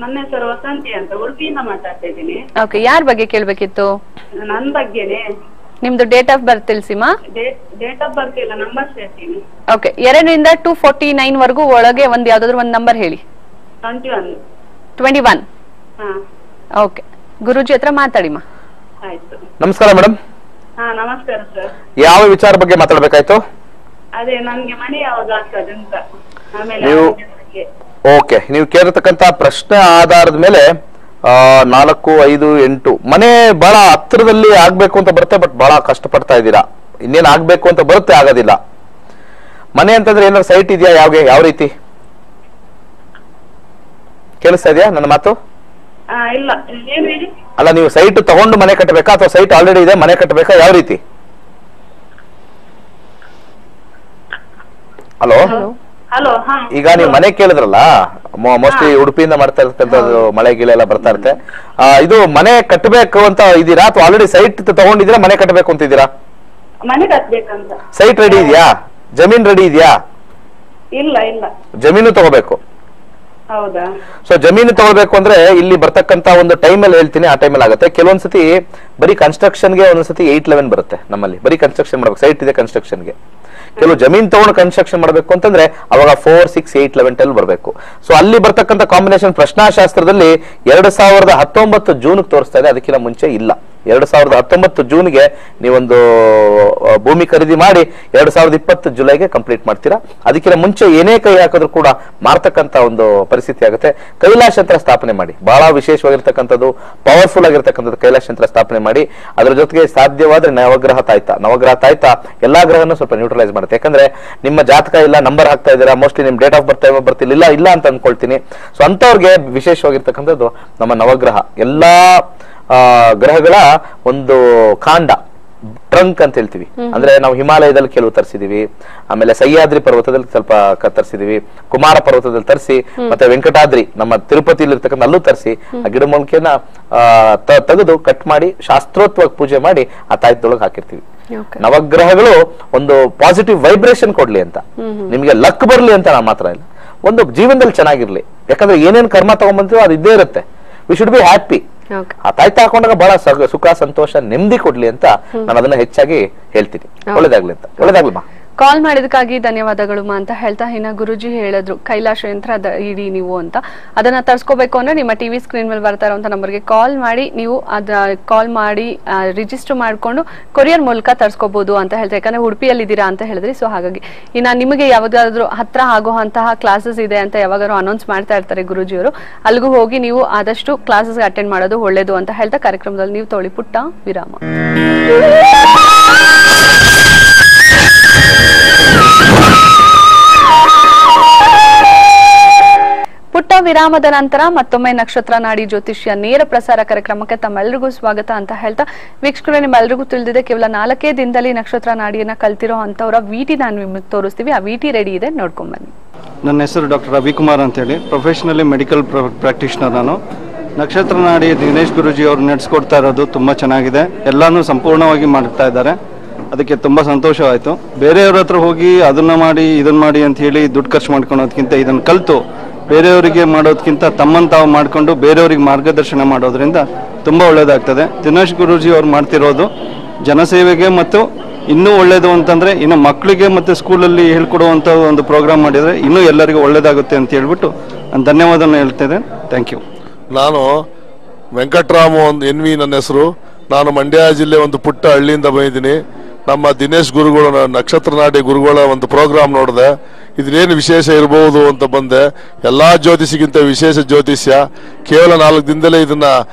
ನನ್ನ ಹೆಸರು ವಸಂತಿ ಅಂತ, ಉಡುಪಿಯಿಂದ ಮಾತಾಡ್ತಾ ಇದ್ದೀನಿ. ಓಕೆ, ಯಾರ ಬಗ್ಗೆ ಕೇಳ್ಬೇಕಿತ್ತು? ನನ್ನ ಬಗ್ಗೆನೆ. ನಿಮ್ದು ಡೇಟ್ ಆಫ್ ಬರ್ತ್ ತಿಳಿಸಿಮಾ? ಡೇಟ್ ಆಫ್ ಬರ್ತ್ ಇಲ್ಲ, ನಂಬರ್ ಹೇಳ್ತೀನಿ. ಓಕೆ, 2ರಿಂದ 249 ವರ್ಗೂ ಒಳಗೆ ಒಂದ್ ಯಾವ್ದಾದ್ರು ಒಂದ್ ನಂಬರ್ ಹೇಳಿ. 21. ಓಕೆ, ಗುರುಜಿ ಹತ್ರ ಮಾತಾಡಿಮಾ. ಆಯ್ತು. ನಮಸ್ಕಾರ ಮೇಡಮ್. ನಮಸ್ಕಾರ ಸರ್. ಯಾವ ವಿಚಾರ ಬಗ್ಗೆ ಮಾತಾಡ್ಬೇಕಾಯ್ತು? ಅದೇ ನನ್ಗೆ ಮನೆ ಯಾವಾಗ ಆಗ್ತದೆ ಅಂತ. ನೀವು ಓಕೆ, ನೀವು ಕೇಳಿರ್ತಕ್ಕಂತ ಪ್ರಶ್ನೆ ಆಧಾರದ ಮೇಲೆ 4, 5, 8 ಮನೆ ಬಹಳ ಹತ್ತಿರದಲ್ಲಿ ಆಗ್ಬೇಕು ಅಂತ ಬರುತ್ತೆ. ಬಟ್ ಬಹಳ ಕಷ್ಟ ಪಡ್ತಾ ಇದ್ದೀರಾ. ಇನ್ನೇನ್ ಆಗ್ಬೇಕು ಅಂತ ಬರುತ್ತೆ, ಆಗೋದಿಲ್ಲ. ಮನೆ ಅಂತಂದ್ರೆ ಏನಾದ್ರು ಸೈಟ್ ಇದೆಯಾ? ಯಾವ ರೀತಿ ಕೇಳಿಸ್ತಾ ಇದೆಯಾ ನನ್ನ ಮಾತು? ಇಲ್ಲ, ಅಲ್ಲ, ನೀವು ಸೈಟ್ ತಗೊಂಡು ಮನೆ ಕಟ್ಟಬೇಕಾ ಅಥವಾ ಸೈಟ್ ಆಲ್ರೆಡಿ ಇದೆ ಮನೆ ಕಟ್ಟಬೇಕಾ? ಯಾವ ರೀತಿ? ಹಲೋ, ಈಗ ನೀವು ಮನೆ ಕೇಳಿದ್ರಲ್ಲ, ಮೋಸ್ಟ್ಲಿ ಉಡುಪಿಯಿಂದ ಮಾಡ್ತಾ ಇರ್ತಕ್ಕಂಥದ್ದು, ಮಳೆ ಗಿಳೆ ಎಲ್ಲ ಬರ್ತಾ ಇರುತ್ತೆ. ಇದು ಮನೆ ಕಟ್ಟಬೇಕು ಅಂತ ಇದೀರಾ ಅಥವಾ ಆಲ್ರೆಡಿ ಸೈಟ್ ತಗೊಂಡಿದ್ದೀರಾ ಮನೆ ಕಟ್ಟಬೇಕು ಅಂತ ಇದ್ದೀರಾ? ಮನೆ ಕಟ್ಟಬೇಕಂತ. ಸೈಟ್ ರೆಡಿ ಇದೆಯಾ? ಜಮೀನ್ ರೆಡಿ ಇದೆಯಾ? ಇಲ್ಲ. ಜಮೀನು ತಗೋಬೇಕು. ಹೌದಾ? ಸೊ ಜಮೀನು ತಗೋಬೇಕು ಅಂದ್ರೆ ಇಲ್ಲಿ ಬರ್ತಕ್ಕಂತ ಒಂದು ಟೈಮಲ್ಲಿ ಹೇಳ್ತೀನಿ, ಆ ಟೈಮಲ್ಲಿ ಆಗುತ್ತೆ. ಕೆಲವೊಂದ್ಸತಿ ಬರೀ ಕನ್ಸ್ಟ್ರಕ್ಷನ್ಗೆ ಒಂದೊಂದ್ಸತಿ 8-11 ಬರುತ್ತೆ ನಮ್ಮಲ್ಲಿ. ಬರೀ ಕನ್ಸ್ಟ್ರಕ್ಷನ್ ಮಾಡ್ಬೇಕು, ಸೈಟ್ ಇದೆ ಕನ್ಸ್ಟ್ರಕ್ಷನ್ಗೆ. ಕೆಲವು ಜಮೀನ್ ತಗೊಂಡು ಕನ್ಸ್ಟ್ರಕ್ಷನ್ ಮಾಡಬೇಕು ಅಂತಂದ್ರೆ ಅವಾಗ 4, 6, 8, 11, 12 ಬರಬೇಕು. ಸೊ ಅಲ್ಲಿ ಬರ್ತಕ್ಕಂಥ ಕಾಂಬಿನೇಷನ್ ಪ್ರಶ್ನಾಶಾಸ್ತ್ರದಲ್ಲಿ 2019 ಜೂನ್ ತೋರಿಸ್ತಾ ಇದೆ, ಅದಕ್ಕಿಂತ ಮುಂಚೆ ಇಲ್ಲ. 2019 ಜೂನ್ಗೆ ನೀವೊಂದು ಭೂಮಿ ಖರೀದಿ ಮಾಡಿ 2020 ಜುಲೈಗೆ ಕಂಪ್ಲೀಟ್ ಮಾಡ್ತೀರಾ. ಅದಕ್ಕಿಂತ ಮುಂಚೆ ಏನೇ ಕೈ ಹಾಕಿದ್ರು ಕೂಡ ಮಾರ್ತಕ್ಕಂತ ಒಂದು ಪರಿಸ್ಥಿತಿ ಆಗುತ್ತೆ. ಕೈಲಾಶ ಯಂತ್ರ ಸ್ಥಾಪನೆ ಮಾಡಿ, ಬಹಳ ವಿಶೇಷವಾಗಿರ್ತಕ್ಕಂಥದ್ದು, ಪವರ್ಫುಲ್ ಆಗಿರ್ತಕ್ಕಂಥದ್ದು ಕೈಲಾಶ ಯಂತ್ರ ಸ್ಥಾಪನೆ ಮಾಡಿ. ಅದರ ಜೊತೆಗೆ ಸಾಧ್ಯವಾದ್ರೆ ನವಗ್ರಹ ತಾಯ್ತಾ ಎಲ್ಲಾ ಗ್ರಹನ ಸ್ವಲ್ಪ ನ್ಯೂಟ್ರಲೈಸ್ ಮಾಡುತ್ತೆ. ಯಾಕಂದ್ರೆ ನಿಮ್ಮ ಜಾತಕ ಇಲ್ಲ, ನಂಬರ್ ಹಾಕ್ತಾ ಇದ್ದೀರಾ, ಮೋಸ್ಟ್ಲಿ ನಿಮ್ ಡೇಟ್ ಆಫ್ ಬರ್ತ್ ಟೈಮ್ ಬರ್ತಿಲ್ಲ ಇಲ್ಲ ಅಂತ ಅನ್ಕೊಳ್ತೀನಿ. ಸೊ ಅಂತವ್ರಿಗೆ ವಿಶೇಷವಾಗಿರ್ತಕ್ಕಂಥದ್ದು ನಮ್ಮ ನವಗ್ರಹ, ಎಲ್ಲಾ ಗ್ರಹಗಳ ಒಂದು ಕಾಂಡ, ಟ್ರಂಕ್ ಅಂತ ಹೇಳ್ತೀವಿ. ಅಂದ್ರೆ ನಾವು ಹಿಮಾಲಯದಲ್ಲಿ ಕೆಲವು ತರಿಸಿದೀವಿ, ಆಮೇಲೆ ಸಹ್ಯಾದ್ರಿ ಪರ್ವತದಲ್ಲಿ ಸ್ವಲ್ಪ ತರಿಸಿದೀವಿ, ಕುಮಾರ ಪರ್ವತದಲ್ಲಿ ತರಿಸಿ, ಮತ್ತೆ ವೆಂಕಟಾದ್ರಿ ನಮ್ಮ ತಿರುಪತಿಯಲ್ಲಿ ಇರ್ತಕ್ಕಂಥ ಅಲ್ಲೂ ತರಿಸಿ ಆ ಗಿಡಮೂಲಿಕೆಯನ್ನ ತೆಗೆದು ಕಟ್ ಮಾಡಿ ಶಾಸ್ತ್ರೋತ್ವಾಗಿ ಪೂಜೆ ಮಾಡಿ ಆ ತಾಯ್ತೊಳಗೆ ಹಾಕಿರ್ತೀವಿ. ನವಗ್ರಹಗಳು ಒಂದು ಪಾಸಿಟಿವ್ ವೈಬ್ರೇಷನ್ ಕೊಡ್ಲಿ ಅಂತ, ನಿಮ್ಗೆ ಲಕ್ ಬರ್ಲಿ ಅಂತ ನಾ ಮಾತ್ರ ಇಲ್ಲ, ಒಂದು ಜೀವನದಲ್ಲಿ ಚೆನ್ನಾಗಿರ್ಲಿ. ಯಾಕಂದ್ರೆ ಏನೇನ್ ಕರ್ಮ ತಗೊಂಡ್ಬಂತೀವೋ ಅದು ಇದ್ದೇ ಇರುತ್ತೆ. We should be happy. ಆ ತಾಯ್ತ ಹಾಕೊಂಡಾಗ ಬಹಳ ಸುಖ, ಸಂತೋಷ, ನೆಮ್ಮದಿ ಕೊಡ್ಲಿ ಅಂತ ನಾನು ಅದನ್ನ ಹೆಚ್ಚಾಗಿ ಹೇಳ್ತೀನಿ. ಒಳ್ಳೇದಾಗ್ಲಿ ಅಂತ. ಒಳ್ಳೇದಾಗ್ಲಮ್ಮ. ಕಾಲ್ ಮಾಡಿದಕ್ಕಾಗಿ ಧನ್ಯವಾದಗಳು ಮಾ ಅಂತ ಹೇಳ್ತಾ, ಇನ್ನ ಗುರುಜಿ ಹೇಳಿದ್ರು ಕೈಲಾಶ ಯಂತ್ರ ಇಡಿ ನೀವು ಅಂತ. ಅದನ್ನ ತರ್ಸ್ಕೋಬೇಕು ಅಂದ್ರೆ ನಿಮ್ಮ ಟಿವಿ ಸ್ಕ್ರೀನ್ ಮೇಲೆ ಬರ್ತಾ ಇರುವಂತ ನಂಬರ್ಗೆ ಕಾಲ್ ಮಾಡಿ ನೀವು ಕಾಲ್ ಮಾಡಿ ರಿಜಿಸ್ಟರ್ ಮಾಡ್ಕೊಂಡು ಕೊರಿಯರ್ ಮೂಲಕ ತರ್ಸ್ಕೋಬಹುದು ಅಂತ ಹೇಳ್ತಾರೆ. ಯಾಕಂದ್ರೆ ಉಡುಪಿಯಲ್ಲಿ ಇದ್ದೀರಾ ಅಂತ ಹೇಳಿದ್ರಿ. ಸೊ ಹಾಗಾಗಿ ಇನ್ನ ನಿಮಗೆ ಯಾವ್ದಾದ್ರು ಹತ್ರ ಆಗುವಂತಹ ಕ್ಲಾಸಸ್ ಇದೆ ಅಂತ ಯಾವಾಗಾದ್ರು ಅನೌನ್ಸ್ ಮಾಡ್ತಾ ಇರ್ತಾರೆ ಗುರುಜಿಯವರು, ಅಲ್ಲಿಗೂ ಹೋಗಿ ನೀವು ಆದಷ್ಟು ಕ್ಲಾಸಸ್ ಅಟೆಂಡ್ ಮಾಡೋದು ಒಳ್ಳೇದು ಅಂತ ಹೇಳ್ತಾ ಕಾರ್ಯಕ್ರಮದಲ್ಲಿ ನೀವು ತೊಳಿ ಪುಟ್ಟ ವಿರಾಮ. ಪುಟ್ಟ ವಿರಾಮದ ನಂತರ ಮತ್ತೊಮ್ಮೆ ನಕ್ಷತ್ರ ನಾಡಿ ಜ್ಯೋತಿಷ್ಯ ನೇರ ಪ್ರಸಾರ ಕಾರ್ಯಕ್ರಮಕ್ಕೆ ತಮ್ಮೆಲ್ಲರಿಗೂ ಸ್ವಾಗತ ಅಂತ ಹೇಳ್ತಾ ವೀಕ್ಷಕರೇ, ನಿಮ್ಮೆಲ್ಲರಿಗೂ ತಿಳಿದಿದೆ ಕೇವಲ 4 ದಿನದಲ್ಲಿ ನಕ್ಷತ್ರ ನಾಡಿಯನ್ನ ಕಲ್ತಿರೋ ಅಂತವರ ವಿಟಿ ನಾನು ನಿಮಗೆ ತೋರಿಸ್ತೀವಿ. ಆ ವಿಟಿ ರೆಡಿ ಇದೆ, ನೋಡ್ಕೊಂಡ್ ಬನ್ನಿ. ನನ್ನ ಹೆಸರು ಡಾಕ್ಟರ್ ರವಿಕುಮಾರ್ ಅಂತೇಳಿ, ಪ್ರೊಫೆಷನಲಿ ಮೆಡಿಕಲ್ ಪ್ರಾಕ್ಟೀಷನರ್. ನಾನು ನಕ್ಷತ್ರ ನಾಡಿ ದಿನೇಶ್ ಗುರುಜಿ ಅವರು ನಡೆಸ್ಕೊಡ್ತಾ ಇರೋದು ತುಂಬ ಚೆನ್ನಾಗಿದೆ. ಎಲ್ಲಾನು ಸಂಪೂರ್ಣವಾಗಿ ಮಾಡ್ತಾ ಇದ್ದಾರೆ. ಅದಕ್ಕೆ ತುಂಬ ಸಂತೋಷವಾಯಿತು. ಬೇರೆಯವ್ರ ಹತ್ರ ಹೋಗಿ ಅದನ್ನು ಮಾಡಿ ಇದನ್ನು ಮಾಡಿ ಅಂತ ಹೇಳಿ ದುಡ್ಡು ಖರ್ಚು ಮಾಡ್ಕೊಳೋದಕ್ಕಿಂತ ಇದನ್ನು ಕಲಿತು ಬೇರೆಯವರಿಗೆ ಮಾಡೋದಕ್ಕಿಂತ ತಮ್ಮನ್ನು ತಾವು ಮಾಡಿಕೊಂಡು ಬೇರೆಯವ್ರಿಗೆ ಮಾರ್ಗದರ್ಶನ ಮಾಡೋದ್ರಿಂದ ತುಂಬ ಒಳ್ಳೆಯದಾಗ್ತದೆ. ದಿನೇಶ್ ಗುರೂಜಿ ಅವ್ರು ಮಾಡ್ತಿರೋದು ಜನಸೇವೆಗೆ ಮತ್ತು ಇನ್ನೂ ಒಳ್ಳೆಯದು ಅಂತಂದರೆ ಇನ್ನು ಮಕ್ಕಳಿಗೆ ಮತ್ತು ಸ್ಕೂಲಲ್ಲಿ ಹೇಳ್ಕೊಡುವಂಥ ಒಂದು ಪ್ರೋಗ್ರಾಮ್ ಮಾಡಿದರೆ ಇನ್ನೂ ಎಲ್ಲರಿಗೂ ಒಳ್ಳೆಯದಾಗುತ್ತೆ ಅಂತ ಹೇಳ್ಬಿಟ್ಟು ನಾನು ಧನ್ಯವಾದನ ಹೇಳ್ತಿದ್ದೇನೆ. Thank you. ನಾನು ವೆಂಕಟರಾಮು NV ನನ್ನ ಹೆಸರು. ನಾನು ಮಂಡ್ಯ ಜಿಲ್ಲೆ ಒಂದು ಪುಟ್ಟ ಹಳ್ಳಿಯಿಂದ ಬಂದಿದ್ದೀನಿ. ನಮ್ಮ ದಿನೇಶ್ ಗುರುಗಳು ನಕ್ಷತ್ರ ನಾಡಿ ಗುರುಗಳ ಒಂದು ಪ್ರೋಗ್ರಾಮ್ ನೋಡಿದೆ. ಇದ್ರೇನು ವಿಶೇಷ ಇರಬಹುದು ಅಂತ ಬಂದೆ. ಎಲ್ಲ ಜ್ಯೋತಿಷಿಗಿಂತ ವಿಶೇಷ ಜ್ಯೋತಿಷ್ಯ. ಕೇವಲ 4 ದಿನದಲ್ಲೇ ಇದನ್ನ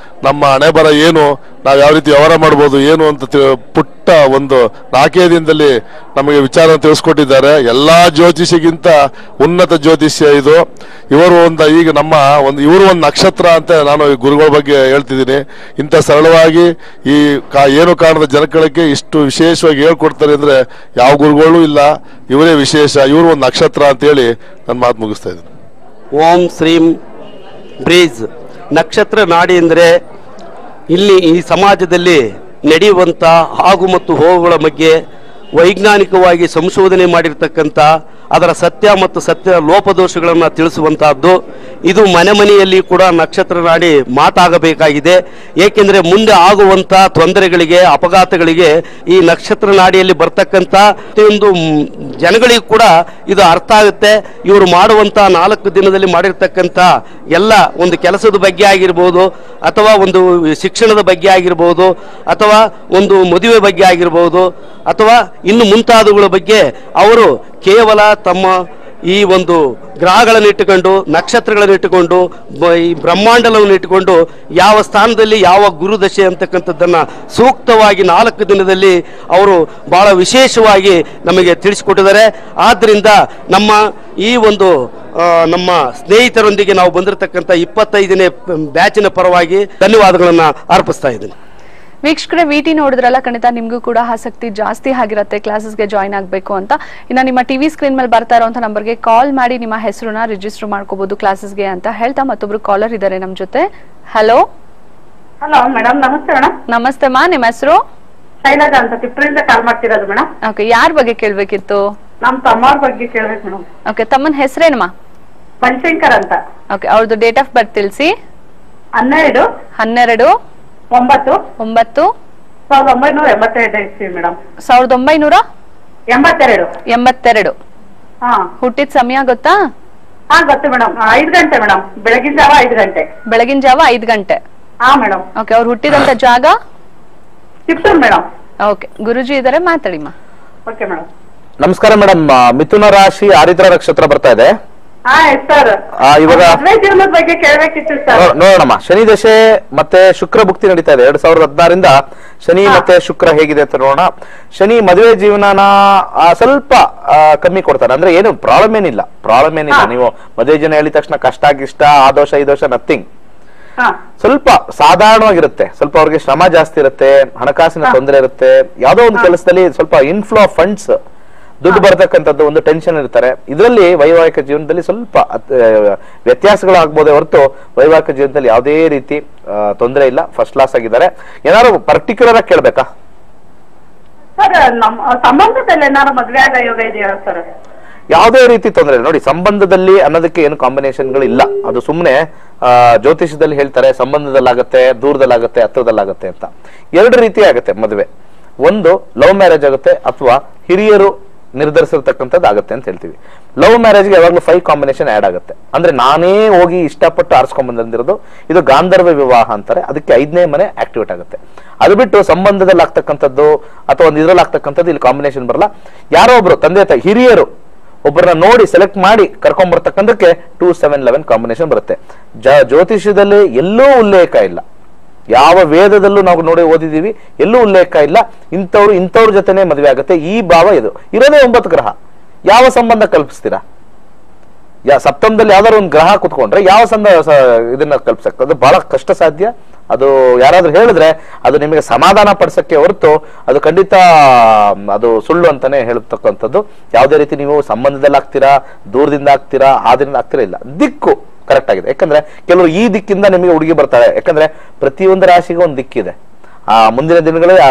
ನಮ್ಮ ಹಣೆ ಬರ ಏನು, ನಾವು ಯಾವ ರೀತಿ ವ್ಯವಹಾರ ಮಾಡ್ಬೋದು ಏನು ಅಂತ ಪುಟ್ಟ ಒಂದು 4 ದಿನದಲ್ಲಿ ನಮಗೆ ವಿಚಾರ ತಿಳಿಸ್ಕೊಟ್ಟಿದ್ದಾರೆ. ಎಲ್ಲ ಜ್ಯೋತಿಷಿಗಿಂತ ಉನ್ನತ ಜ್ಯೋತಿಷ್ಯ ಇದು. ಇವರು ಈಗ ನಮ್ಮ ಇವರು ಒಂದು ನಕ್ಷತ್ರ ಅಂತ ನಾನು ಈ ಗುರುಗಳ ಬಗ್ಗೆ ಹೇಳ್ತಿದ್ದೀನಿ. ಇಂಥ ಸರಳವಾಗಿ ಈ ಏನು ಕಾರಣದ ಜನಗಳಿಗೆ ಇಷ್ಟು ವಿಶೇಷವಾಗಿ ಹೇಳ್ಕೊಡ್ತಾರೆ ಅಂದ್ರೆ ಯಾವ ಗುರುಗಳು ಇಲ್ಲ, ಇವರೇ ವಿಶೇಷ. ಇವರು ಒಂದು ನಕ್ಷತ್ರ ಅಂತ ಹೇಳಿ ನನ್ನ ಮಾತು ಮುಗಿಸ್ತಾ ಇದ್ದೀನಿ. ಓಂ ಶ್ರೀಂ ಬ್ರೀಜ್. ನಕ್ಷತ್ರ ನಾಡಿ ಅಂದರೆ ಇಲ್ಲಿ ಈ ಸಮಾಜದಲ್ಲಿ ನಡೆಯುವಂಥ ಆಗು ಮತ್ತು ಹೋಗುಗಳ ಬಗ್ಗೆ ವೈಜ್ಞಾನಿಕವಾಗಿ ಸಂಶೋಧನೆ ಮಾಡಿರ್ತಕ್ಕಂಥ ಅದರ ಸತ್ಯ ಮತ್ತು ಸತ್ಯ ಲೋಪದೋಷಗಳನ್ನು ತಿಳಿಸುವಂತಹದ್ದು. ಇದು ಮನೆಯಲ್ಲಿ ಕೂಡ ನಕ್ಷತ್ರ ನಾಡಿ ಮಾತಾಗಬೇಕಾಗಿದೆ. ಏಕೆಂದರೆ ಮುಂದೆ ಆಗುವಂಥ ತೊಂದರೆಗಳಿಗೆ, ಅಪಘಾತಗಳಿಗೆ ಈ ನಕ್ಷತ್ರ ನಾಡಿಯಲ್ಲಿ ಬರ್ತಕ್ಕಂಥ ಪ್ರತಿಯೊಂದು ಜನಗಳಿಗೂ ಕೂಡ ಇದು ಅರ್ಥ ಆಗುತ್ತೆ. ಇವರು ಮಾಡುವಂಥ 4 ದಿನದಲ್ಲಿ ಮಾಡಿರ್ತಕ್ಕಂಥ ಎಲ್ಲ ಒಂದು ಕೆಲಸದ ಬಗ್ಗೆ ಆಗಿರ್ಬೋದು, ಅಥವಾ ಒಂದು ಶಿಕ್ಷಣದ ಬಗ್ಗೆ ಆಗಿರ್ಬೋದು, ಅಥವಾ ಒಂದು ಮದುವೆ ಬಗ್ಗೆ ಆಗಿರ್ಬೋದು, ಅಥವಾ ಇನ್ನು ಮುಂತಾದವುಗಳ ಬಗ್ಗೆ ಅವರು ಕೇವಲ ತಮ್ಮ ಈ ಒಂದು ಗ್ರಹಗಳನ್ನು ಇಟ್ಟುಕೊಂಡು, ನಕ್ಷತ್ರಗಳನ್ನು ಇಟ್ಟುಕೊಂಡು, ಈ ಬ್ರಹ್ಮಾಂಡವನ್ನು ಇಟ್ಟುಕೊಂಡು ಯಾವ ಸ್ಥಾನದಲ್ಲಿ ಯಾವ ಗುರುದಶೆ ಅಂತಕ್ಕಂಥದ್ದನ್ನು ಸೂಕ್ತವಾಗಿ 4 ದಿನದಲ್ಲಿ ಅವರು ಬಹಳ ವಿಶೇಷವಾಗಿ ನಮಗೆ ತಿಳಿಸಿಕೊಟ್ಟಿದ್ದಾರೆ. ಆದ್ದರಿಂದ ನಮ್ಮ ಈ ಒಂದು ನಮ್ಮ ಸ್ನೇಹಿತರೊಂದಿಗೆ ನಾವು ಬಂದಿರತಕ್ಕಂಥ 25ನೇ ಬ್ಯಾಚಿನ ಪರವಾಗಿ ಧನ್ಯವಾದಗಳನ್ನು ಅರ್ಪಿಸ್ತಾ ಇದ್ದೀನಿ. ವೀಕ್ಷಕರೇ, ವಿಟಿ ನೋಡಿದ್ರಲ್ಲ, ಖಂಡಿತ ನಿಮ್ಗೂ ಕೂಡ ಆಸಕ್ತಿ ಜಾಸ್ತಿ ಆಗಿರುತ್ತೆ ಕ್ಲಾಸಸ್ಗೆ ಜಾಯಿನ್ ಆಗಬೇಕು ಅಂತ. ಇನ್ನು ನಿಮ್ಮ ಟಿವಿ ಸ್ಕ್ರೀನ್ ಮೇಲೆ ಬರ್ತಾ ಇರೋಂಥ ನಂಬರ್ಗೆ ಕಾಲ್ ಮಾಡಿ ನಿಮ್ಮ ಹೆಸರನ್ನ ರಿಜಿಸ್ಟರ್ ಮಾಡ್ಕೋಬಹುದು ಕ್ಲಾಸಸ್ಗೆ ಅಂತ ಹೇಳ್ತಾ ಮತ್ತೊಬ್ರು ಕಾಲರ್ ಇದ್ದಾರೆ ನಮ್ಮ ಜೊತೆ. ಹಲೋ ಹಲೋ ಮೇಡಮ್, ನಮಸ್ತೆ ಮೇಡಮ್. ನಮಸ್ತೆ ಮಾ, ನಿಮ್ಮ ಹೆಸರು? ಶೈಲಜಾ ಅಂತ ತಿಪ್ಪರಿಂದ ಕಾಲ್ ಮಾಡ್ತಿರೋದು ಮೇಡಮ್. ಓಕೆ, ಯಾರ ಬಗ್ಗೆ ಕೇಳ್ಬೇಕಿತ್ತು? ನಮ್ ತಮ್ಮವ್ರ ಬಗ್ಗೆ ಕೇಳ್ಬೇಕು ಮೇಡಮ್. ಓಕೆ, ತಮ್ಮನ ಹೆಸರೇನಮ್ಮ? ಪಂಚಶಂಕರ್ ಅಂತ. ಓಕೆ, ಅವ್ರದ್ದು ಡೇಟ್ ಆಫ್ ಬರ್ತ್ ತಿಳಿಸಿ. 12/9/1982 ಮೇಡಮ್. 1982. ಹಾ, ಹುಟ್ಟಿದ ಸಮಯ ಗೊತ್ತಾ? ಹಾ ಗೊತ್ತು ಮೇಡಮ್. 5 ಗಂಟೆ ಮೇಡಮ್, ಬೆಳಗಿನ ಜಾವ 5 ಗಂಟೆ. ಬೆಳಗಿನ ಜಾವ 5 ಗಂಟೆ. ಹಾ ಮೇಡಮ್. ಓಕೆ, ಅವ್ರು ಹುಟ್ಟಿದಂತ ಜಾಗ? ಚಿತ್ತೂರು ಮೇಡಮ್. ಓಕೆ, ಗುರುಜಿ ಇದಾರೆ, ಮಾತಾಡಿಮ್ಮ. Okay madam. ನಮಸ್ಕಾರ ಮೇಡಮ್. ಮಿಥುನ ರಾಶಿ ಆರಿದ್ರ ನಕ್ಷತ್ರ ಬರ್ತಾ ಇದೆ. ಹಾ ಸರ್, ಇವಾಗ ಮದುವೆ ಜೀವನದ ಬಗ್ಗೆ ಕೇಳಬೇಕಿತ್ತು ಸರ್. ನೋಡೋಣಮ್ಮ, ಶನಿ ದಶೆ ಮತ್ತೆ ಶುಕ್ರ ಭುಕ್ತಿ ನಡೀತಾ ಇದೆ. 2016ರಿಂದ ಶನಿ ಮತ್ತೆ ಶುಕ್ರ ಹೇಗಿದೆ ಅಂತ ನೋಡೋಣ. ಶನಿ ಮದುವೆ ಜೀವನನ ಸ್ವಲ್ಪ ಕಮ್ಮಿ ಕೊಡ್ತಾರೆ. ಅಂದ್ರೆ ಏನು ಪ್ರಾಬ್ಲಮ್ ಏನಿಲ್ಲ. ನೀವು ಮದುವೆ ಜೀವನ ಹೇಳಿದ ತಕ್ಷಣ ಕಷ್ಟ ಗಿಷ್ಟ ಆ ದೋಷ ಈ ದೋಷ ನಥಿಂಗ್. ಸ್ವಲ್ಪ ಸಾಧಾರಣವಾಗಿರುತ್ತೆ. ಸ್ವಲ್ಪ ಅವ್ರಿಗೆ ಶ್ರಮ ಜಾಸ್ತಿ ಇರುತ್ತೆ, ಹಣಕಾಸಿನ ತೊಂದರೆ ಇರುತ್ತೆ, ಯಾವ್ದೋ ಒಂದು ಕೆಲಸದಲ್ಲಿ ಸ್ವಲ್ಪ ಇನ್ಫ್ಲೋ ಆಫ್ ಫಂಡ್ಸ್, ದುಡ್ಡು ಬರ್ತಕ್ಕಂಥದ್ದು ಒಂದು ಟೆನ್ಷನ್ ಇರ್ತಾರೆ. ಇದರಲ್ಲಿ ವೈವಾಹಿಕ ಜೀವನದಲ್ಲಿ ಸ್ವಲ್ಪ ವ್ಯತ್ಯಾಸಗಳಾಗಬಹುದೇ ಹೊರತು ವೈವಾಹಿಕ ಜೀವನದಲ್ಲಿ ಯಾವುದೇ ರೀತಿ ತೊಂದರೆ ಇಲ್ಲ. ಫಸ್ಟ್ ಕ್ಲಾಸ್ ಆಗಿದ್ದಾರೆ. ಏನಾದ್ರು ಪರ್ಟಿಕ್ಯುಲರ್ ಆಗಿ ಕೇಳ್ಬೇಕಾ ಸರ್? ನಮ್ಮ ಸಂಬಂಧದಲ್ಲಿ ಏನಾದ್ರು ಮದುವೆ ಆಗೋ ಯೋಗ ಇದೆಯಾ ಸರ್? ಯಾವುದೇ ರೀತಿ ತೊಂದರೆ ಇಲ್ಲ ನೋಡಿ. ಸಂಬಂಧದಲ್ಲಿ ಅನ್ನೋದಕ್ಕೆ ಏನು ಕಾಂಬಿನೇಷನ್ಗಳು ಇಲ್ಲ. ಅದು ಸುಮ್ಮನೆ ಜ್ಯೋತಿಷದಲ್ಲಿ ಹೇಳ್ತಾರೆ ಸಂಬಂಧದಲ್ಲಾಗತ್ತೆ, ದೂರದಲ್ಲಾಗತ್ತೆ, ಹತ್ರದಲ್ಲಾಗತ್ತೆ ಅಂತ. 2 ರೀತಿ ಆಗುತ್ತೆ ಮದುವೆ. ಒಂದು ಲವ್ ಮ್ಯಾರೇಜ್ ಆಗುತ್ತೆ, ಅಥವಾ ಹಿರಿಯರು ನಿರ್ಧರಿಸಿರ್ತಕ್ಕಂಥದ್ದು ಆಗುತ್ತೆ ಅಂತ ಹೇಳ್ತೀವಿ. ಲವ್ ಮ್ಯಾರೇಜ್ಗೆ ಯಾವಾಗಲೂ 5 ಕಾಂಬಿನೇಷನ್ ಆಡ್ ಆಗುತ್ತೆ. ಅಂದ್ರೆ ನಾನೇ ಹೋಗಿ ಇಷ್ಟಪಟ್ಟು ಆರಿಸ್ಕೊಂಡ್ ಬಂದಿರೋದು, ಇದು ಗಾಂಧರ್ವ ವಿವಾಹ ಅಂತಾರೆ. ಅದಕ್ಕೆ 5ನೇ ಮನೆ ಆಕ್ಟಿವೇಟ್ ಆಗುತ್ತೆ. ಅದು ಬಿಟ್ಟು ಸಂಬಂಧದಲ್ಲಿ ಆಗ್ತಕ್ಕಂಥದ್ದು ಅಥವಾ ಒಂದು ಇದ್ರಲ್ಲಿ ಆಗ್ತಕ್ಕಂಥದ್ದು ಇಲ್ಲಿ ಕಾಂಬಿನೇಷನ್ ಬರಲ್ಲ. ಯಾರೋ ಒಬ್ರು ತಂದೆ ತಾಯಿ ಹಿರಿಯರು ಒಬ್ಬರನ್ನ ನೋಡಿ ಸೆಲೆಕ್ಟ್ ಮಾಡಿ ಕರ್ಕೊಂಡ್ ಬರ್ತಕ್ಕಂಥಕ್ಕೆ 2, 7, 11 ಕಾಂಬಿನೇಷನ್ ಬರುತ್ತೆ. ಜ್ಯೋತಿಷ್ಯದಲ್ಲಿ ಎಲ್ಲೂ ಉಲ್ಲೇಖ ಇಲ್ಲ, ಯಾವ ವೇದದಲ್ಲೂ ನಾವು ನೋಡಿ ಓದಿದೀವಿ, ಎಲ್ಲೂ ಉಲ್ಲೇಖ ಇಲ್ಲ ಇಂಥವ್ರ ಜೊತೆನೆ ಮದುವೆ ಆಗುತ್ತೆ. ಈ ಭಾವ ಇದು ಇರೋದೇ 9 ಗ್ರಹ. ಯಾವ ಸಂಬಂಧ ಕಲ್ಪಿಸ್ತೀರಾ? ಸಪ್ತಮದಲ್ಲಿ ಯಾವ್ದಾದ್ರು ಒಂದು ಗ್ರಹ ಕುತ್ಕೊಂಡ್ರೆ ಯಾವ ಇದನ್ನ ಕಲ್ಪಿಸಕ್ಕೆ ಅದು ಬಹಳ ಕಷ್ಟ ಸಾಧ್ಯ. ಅದು ಯಾರಾದ್ರೂ ಹೇಳಿದ್ರೆ ಅದು ನಿಮಗೆ ಸಮಾಧಾನ ಪಡಿಸಕ್ಕೆ ಹೊರತು ಅದು ಖಂಡಿತ ಅದು ಸುಳ್ಳು ಅಂತಾನೆ ಹೇಳ್ತಕ್ಕಂಥದ್ದು. ಯಾವುದೇ ರೀತಿ ನೀವು ಸಂಬಂಧದಲ್ಲಿ ಆಗ್ತೀರಾ, ದೂರದಿಂದ ಆಗ್ತೀರಾ, ಆದ್ರಿಂದ ಆಗ್ತೀರಾ ಇಲ್ಲ, ದಿಕ್ಕು ಕರೆಕ್ಟ್ ಆಗಿದೆ. ಯಾಕಂದ್ರೆ ಕೆಲವರು ಈ ದಿಕ್ಕಿಂದ ನಿಮಗೆ ಹುಡುಗಿ ಬರ್ತಾರೆ. ಯಾಕಂದ್ರೆ ಪ್ರತಿಯೊಂದು ರಾಶಿಗೆ ಒಂದು ದಿಕ್ಕಿದೆ. ಆ ಮುಂದಿನ ದಿನಗಳಲ್ಲಿ ಆ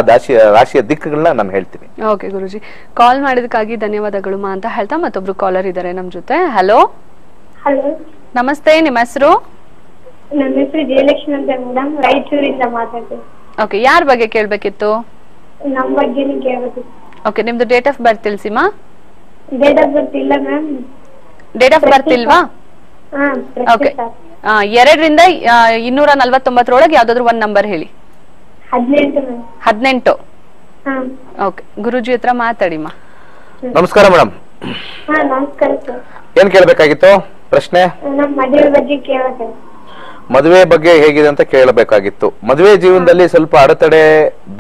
ರಾಶಿಯ ದಿಕ್ಕುಗಳನ್ನ ನಾನು ಹೇಳ್ತೀನಿ. ಓಕೆ ಗುರುಜಿ, ಕಾಲ್ ಮಾಡಿದಕ್ಕಾಗಿ ಧನ್ಯವಾದಗಳು ಮಾ ಅಂತ ಹೇಳ್ತಾ ಮತ್ತೊಬ್ರು ಕಾಲರ್ ಇದ್ದಾರೆ ನಮ್ ಜೊತೆ. ಹಲೋ ಹಲೋ, ನಮಸ್ತೆ, ನಿಮ್ಮ ಹೆಸರು? ನನ್ನ ಹೆಸರು ಜಯಲಕ್ಷ್ಮಿ ಅಂತ ಮೇಡಮ್, ರಾಯಚೂರಿಂದ ಮಾತಾಡ್ತೀನಿ. ಓಕೆ, ಯಾರ ಬಗ್ಗೆ ಕೇಳ್ಬೇಕಿತ್ತು? ನಮ್ಮ ಬಗ್ಗೆನೇ ಕೇಳಬೇಕಿತ್ತು. ಓಕೆ, ನಿಮ್ದು ಡೇಟ್ ಆಫ್ ಬರ್ತ್ ತಿಳಿಸಿಮಾ. ಡೇಟ್ ಆಫ್ ಬರ್ತ್ ಇಲ್ಲ ಮ್ಯಾಮ್. ಡೇಟ್ ಆಫ್ ಬರ್ತ್ ಇಲ್ವಾ? ಓಕೆ, 2ರಿಂದ 249 ಯಾವ್ದಾದ್ರು ಒಂದ್ ನಂಬರ್ ಹೇಳಿ. 18 ಮ್ಯಾಮ್. 18. ಓಕೆ, ಗುರುಜಿ ಹತ್ರ ಮಾತಾಡಿಮ್ಮ. ನಮಸ್ಕಾರ ಮೇಡಮ್. ನಮಸ್ಕಾರ ಸರ್. ಏನ್ ಕೇಳ್ಬೇಕಾಗಿತ್ತು ಪ್ರಶ್ನೆ? ನಮ್ಮ ಮದುವೆ ಬಗ್ಗೆ ಕೇಳಬೇಕು. ಮದುವೆ ಬಗ್ಗೆ ಹೇಗಿದೆ ಅಂತ ಕೇಳಬೇಕಾಗಿತ್ತು. ಮದುವೆ ಜೀವನದಲ್ಲಿ ಸ್ವಲ್ಪ ಅಡೆತಡೆ,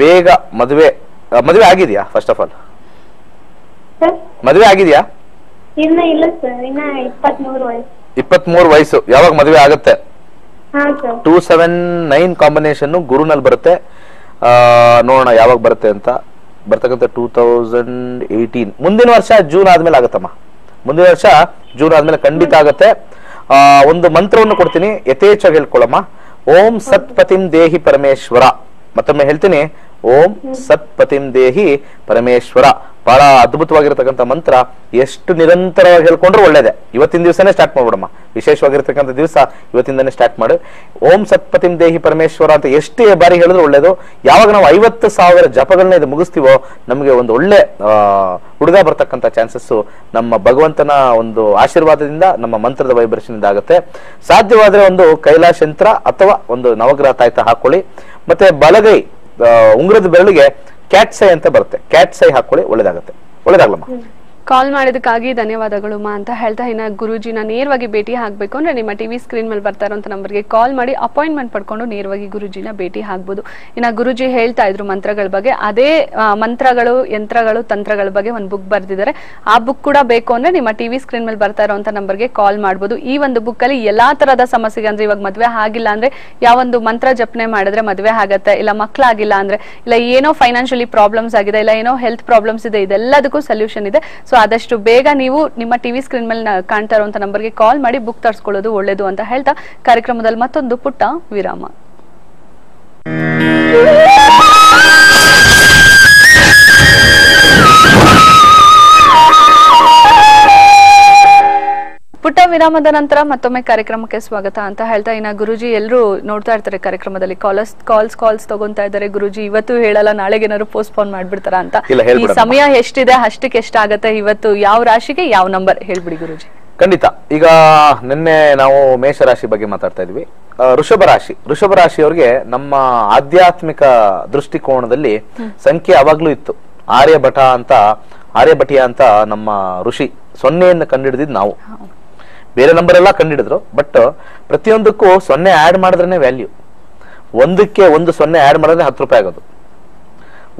ಬೇಗ ಮದುವೆ ಆಗಿದ್ಯಾ? ಫಸ್ಟ್ ಆಫ್ ಆಲ್ ಮದುವೆ ಆಗಿದ್ಯಾ? ಇನ್ನ ಇಲ್ಲ ಸರ್, ಇನ್ನ 23 ವಯಸ್ಸು. 23 ವಯಸ್ಸು. ಯಾವಾಗ ಮದುವೆ ಆಗುತ್ತೆ? 279 ಕಾಂಬಿನೇಷನ್ ಗುರುನಲ್ಲಿ ಬರುತ್ತೆ. ನೋಡೋಣ ಯಾವಾಗ ಬರುತ್ತೆ ಅಂತ. ಬರ್ತಕ್ಕಂಥ 2018 ಮುಂದಿನ ವರ್ಷ ಜೂನ್ ಆದ್ಮೇಲೆ ಆಗತ್ತಮ್ಮ. ಮುಂದಿನ ವರ್ಷ ಜೂನ್ ಆದ್ಮೇಲೆ ಖಂಡಿತ ಆಗತ್ತೆ. ಒಂದು ಮಂತ್ರವನ್ನು ಕೊಡ್ತೀನಿ, ಯಥೇಚ್ಛವಾಗಿ ಹೇಳ್ಕೊಳ್ಳಮ್ಮ. ಓಂ ಸತ್ಪತಿಂ ದೇಹಿ ಪರಮೇಶ್ವರ. ಮತ್ತೊಮ್ಮೆ ಹೇಳ್ತೀನಿ, ಓಂ ಸತ್ಪತಿಂ ದೇಹಿ ಪರಮೇಶ್ವರ. ಬಹಳ ಅದ್ಭುತವಾಗಿರತಕ್ಕಂಥ ಮಂತ್ರ. ಎಷ್ಟು ನಿರಂತರವಾಗಿ ಹೇಳ್ಕೊಂಡ್ರು ಒಳ್ಳೇದೆ. ಇವತ್ತಿನ ದಿವಸನೇ ಸ್ಟಾರ್ಟ್ ಮಾಡ್ಬಿಡಮ್ಮ. ವಿಶೇಷವಾಗಿರ್ತಕ್ಕಂಥ ದಿವಸ ಇವತ್ತಿಂದಾನೇ ಸ್ಟಾರ್ಟ್ ಮಾಡಿ. ಓಂ ಸತ್ಪತಿಂ ದೇಹಿ ಪರಮೇಶ್ವರ ಅಂತ ಎಷ್ಟೇ ಬಾರಿ ಹೇಳಿದ್ರು ಒಳ್ಳೇದು. ಯಾವಾಗ ನಾವು 50,000 ಜಪಗಳನ್ನ ಇದು ಮುಗಿಸ್ತೀವೋ ನಮಗೆ ಒಂದು ಒಳ್ಳೆ ಹುಡುಗ ಬರ್ತಕ್ಕಂಥ ಚಾನ್ಸಸ್ ನಮ್ಮ ಭಗವಂತನ ಒಂದು ಆಶೀರ್ವಾದದಿಂದ, ನಮ್ಮ ಮಂತ್ರದ ವೈಬ್ರೇಷನ್ ಇಂದ ಆಗುತ್ತೆ. ಸಾಧ್ಯವಾದ್ರೆ ಒಂದು ಕೈಲಾಶ ಯಂತ್ರ ಅಥವಾ ಒಂದು ನವಗ್ರಹ ತಾಯ್ತ ಹಾಕೊಳ್ಳಿ. ಮತ್ತೆ ಬಲಗೈ ಉಂಗುರದ ಬೆರಳಿಗೆ ಕ್ಯಾಟ್ಸೈ ಅಂತ ಬರುತ್ತೆ, ಕ್ಯಾಟ್ಸೈ ಹಾಕೊಳ್ಳಿ, ಒಳ್ಳೇದಾಗತ್ತೆ. ಒಳ್ಳೇದಾಗ್ಲಮ್ಮ. ಕಾಲ್ ಮಾಡಿದಕ್ಕಾಗಿ ಧನ್ಯವಾದಗಳು ಮಾ ಅಂತ ಹೇಳ್ತಾ, ಇನ್ನ ಗುರುಜಿನ ನೇರವಾಗಿ ಭೇಟಿ ಆಗ್ಬೇಕು ಅಂದ್ರೆ ನಿಮ್ಮ ಟಿವಿ ಸ್ಕ್ರೀನ್ ಮೇಲೆ ಬರ್ತಾ ಇರೋಂಥ ನಂಬರ್ಗೆ ಕಾಲ್ ಮಾಡಿ ಅಪಾಯಿಂಟ್ಮೆಂಟ್ ಪಡ್ಕೊಂಡು ನೇರವಾಗಿ ಗುರುಜಿನ ಭೇಟಿ ಆಗ್ಬೋದು. ಇನ್ನ ಗುರುಜಿ ಹೇಳ್ತಾ ಇದ್ರು ಮಂತ್ರಗಳ ಬಗ್ಗೆ. ಅದೇ ಮಂತ್ರಗಳು, ಯಂತ್ರಗಳು, ತಂತ್ರಗಳ ಬಗ್ಗೆ ಒಂದು ಬುಕ್ ಬರ್ದಿದ್ದಾರೆ. ಆ ಬುಕ್ ಕೂಡ ಬೇಕು ಅಂದ್ರೆ ನಿಮ್ಮ ಟಿವಿ ಸ್ಕ್ರೀನ್ ಮೇಲೆ ಬರ್ತಾ ಇರೋಂಥ ನಂಬರ್ಗೆ ಕಾಲ್ ಮಾಡ್ಬೋದು. ಈ ಒಂದು ಬುಕ್ ಅಲ್ಲಿ ಎಲ್ಲಾ ತರದ ಸಮಸ್ಯೆಗೆ, ಅಂದ್ರೆ ಇವಾಗ ಮದ್ವೆ ಆಗಿಲ್ಲ ಅಂದ್ರೆ ಯಾವೊಂದು ಮಂತ್ರ ಜಪನೆ ಮಾಡಿದ್ರೆ ಮದ್ವೆ ಆಗತ್ತೆ, ಇಲ್ಲ ಮಕ್ಳಾಗಿಲ್ಲ ಅಂದ್ರೆ, ಇಲ್ಲ ಏನೋ ಫೈನಾನ್ಷಿಯಲಿ ಪ್ರಾಬ್ಲಮ್ಸ್ ಆಗಿದೆ, ಇಲ್ಲ ಏನೋ ಹೆಲ್ತ್ ಪ್ರಾಬ್ಲಮ್ಸ್ ಇದೆ, ಇದೆಲ್ಲದಕ್ಕೂ ಸೊಲ್ಯೂಷನ್ ಇದೆ. ಸೊ ಆದಷ್ಟು ಬೇಗ ನೀವು ನಿಮ್ಮ ಟಿವಿ ಸ್ಕ್ರೀನ್ ಮೇಲೆ ಕಾಣ್ತಾ ಇರುವಂತ ನಂಬರ್ಗೆ ಕಾಲ್ ಮಾಡಿ ಬುಕ್ ತರಿಸ್ಕೊಳ್ಳೋದು ಒಳ್ಳೇದು ಅಂತ ಹೇಳ್ತಾ ಕಾರ್ಯಕ್ರಮದಲ್ಲಿ ಮತ್ತೊಂದು ಪುಟ್ಟ ವಿರಾಮ. ಪುಟ್ಟ ವಿರಾಮದ ನಂತರ ಮತ್ತೊಮ್ಮೆ ಕಾರ್ಯಕ್ರಮಕ್ಕೆ ಸ್ವಾಗತ ಅಂತ ಹೇಳ್ತಾ, ಇನ್ನ ಗುರುಜಿ ಎಲ್ಲರೂ ನೋಡ್ತಾ ಇರ್ತಾರೆ ಕಾರ್ಯಕ್ರಮದಲ್ಲಿ ಕಾಲ್ಸ್ ತಗೊಂತಾ ಇದ್ದಾರೆ. ಗುರುಜಿ ಇವತ್ತು ಹೇಳಲ್ಲ, ನಾಳೆಗೆ ಏನಾದ್ರು ಪೋಸ್ಟ್ಪೋನ್ ಮಾಡ್ಬಿಡ್ತಾರ ಅಂತ. ಈ ಸಮಯ ಎಷ್ಟಿದೆ ಅಷ್ಟಕ್ಕೆ ಎಷ್ಟಾಗತ್ತೆ? ಇವತ್ತು ಯಾವ ರಾಶಿಗೆ ಯಾವ ನಂಬರ್ ಹೇಳ್ಬಿಡಿ ಗುರುಜಿ. ಖಂಡಿತ. ಈಗ ನಿನ್ನೆ ನಾವು ಮೇಷರಾಶಿ ಬಗ್ಗೆ ಮಾತಾಡ್ತಾ ಇದ್ವಿ. ಋಷಭ ರಾಶಿಯವರಿಗೆ ನಮ್ಮ ಆಧ್ಯಾತ್ಮಿಕ ದೃಷ್ಟಿಕೋನದಲ್ಲಿ ಸಂಖ್ಯೆ ಅವಾಗ್ಲೂ ಇತ್ತು. ಆರ್ಯಭಟಿಯ ಅಂತ ನಮ್ಮ ಋಷಿ 0ಯನ್ನು ಕಂಡುಹಿಡಿದಿದ್ ನಾವು. ಬೇರೆ ನಂಬರ್ ಎಲ್ಲ ಕಂಡುಹಿಡಿದ್ರು, ಬಟ್ ಪ್ರತಿಯೊಂದಕ್ಕೂ 0 ಆಡ್ ಮಾಡಿದ್ರೆ ವ್ಯಾಲ್ಯೂ. ಒಂದಕ್ಕೆ 1 0 ಆಡ್ ಮಾಡಿದ್ರೆ 10 ರೂಪಾಯಿ ಆಗೋದು.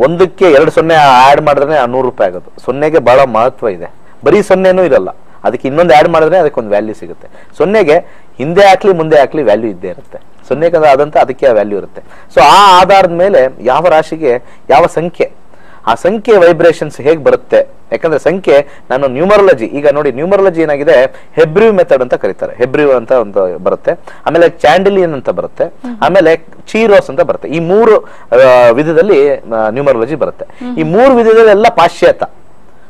ಒಂದಕ್ಕೆ 2 0 ಆಡ್ ಮಾಡಿದ್ರೆ 100 ರೂಪಾಯಿ ಆಗೋದು. 0ಗೆ ಬಹಳ ಮಹತ್ವ ಇದೆ. ಬರೀ 0ನೂ ಇರಲ್ಲ, ಅದಕ್ಕೆ ಇನ್ನೊಂದು ಆಡ್ ಮಾಡಿದ್ರೆ ಅದಕ್ಕೆ ಒಂದು ವ್ಯಾಲ್ಯೂ ಸಿಗುತ್ತೆ. 0ಗೆ ಹಿಂದೆ ಹಾಕ್ಲಿ ಮುಂದೆ ಹಾಕ್ಲಿ ವ್ಯಾಲ್ಯೂ ಇದ್ದೇ ಇರುತ್ತೆ. 0ಗೆ ಆದಂತ ಅದಕ್ಕೆ ವ್ಯಾಲ್ಯೂ ಇರುತ್ತೆ. ಸೊ ಆ ಆಧಾರದ ಮೇಲೆ ಯಾವ ರಾಶಿಗೆ ಯಾವ ಸಂಖ್ಯೆ, ಆ ಸಂಖ್ಯೆ ವೈಬ್ರೇಷನ್ಸ್ ಹೇಗೆ ಬರುತ್ತೆ. ಯಾಕಂದ್ರೆ ಸಂಖ್ಯೆ, ನಾನು ನ್ಯೂಮರಾಲಜಿ, ಈಗ ನೋಡಿ ನ್ಯೂಮರಾಲಜಿ ಏನಾಗಿದೆ, ಹೆಬ್ರಿವ್ ಮೆಥಡ್ ಅಂತ ಕರೀತಾರೆ. ಹೆಬ್ರಿವ್ ಅಂತ ಒಂದು ಬರುತ್ತೆ, ಆಮೇಲೆ ಚಾಂಡಿಲಿಯನ್ ಅಂತ ಬರುತ್ತೆ, ಆಮೇಲೆ ಚೀರೋಸ್ ಅಂತ ಬರುತ್ತೆ. ಈ 3 ವಿಧದಲ್ಲಿ ನ್ಯೂಮರಾಲಜಿ ಬರುತ್ತೆ. ಈ 3 ವಿಧದಲ್ಲಿ ಎಲ್ಲ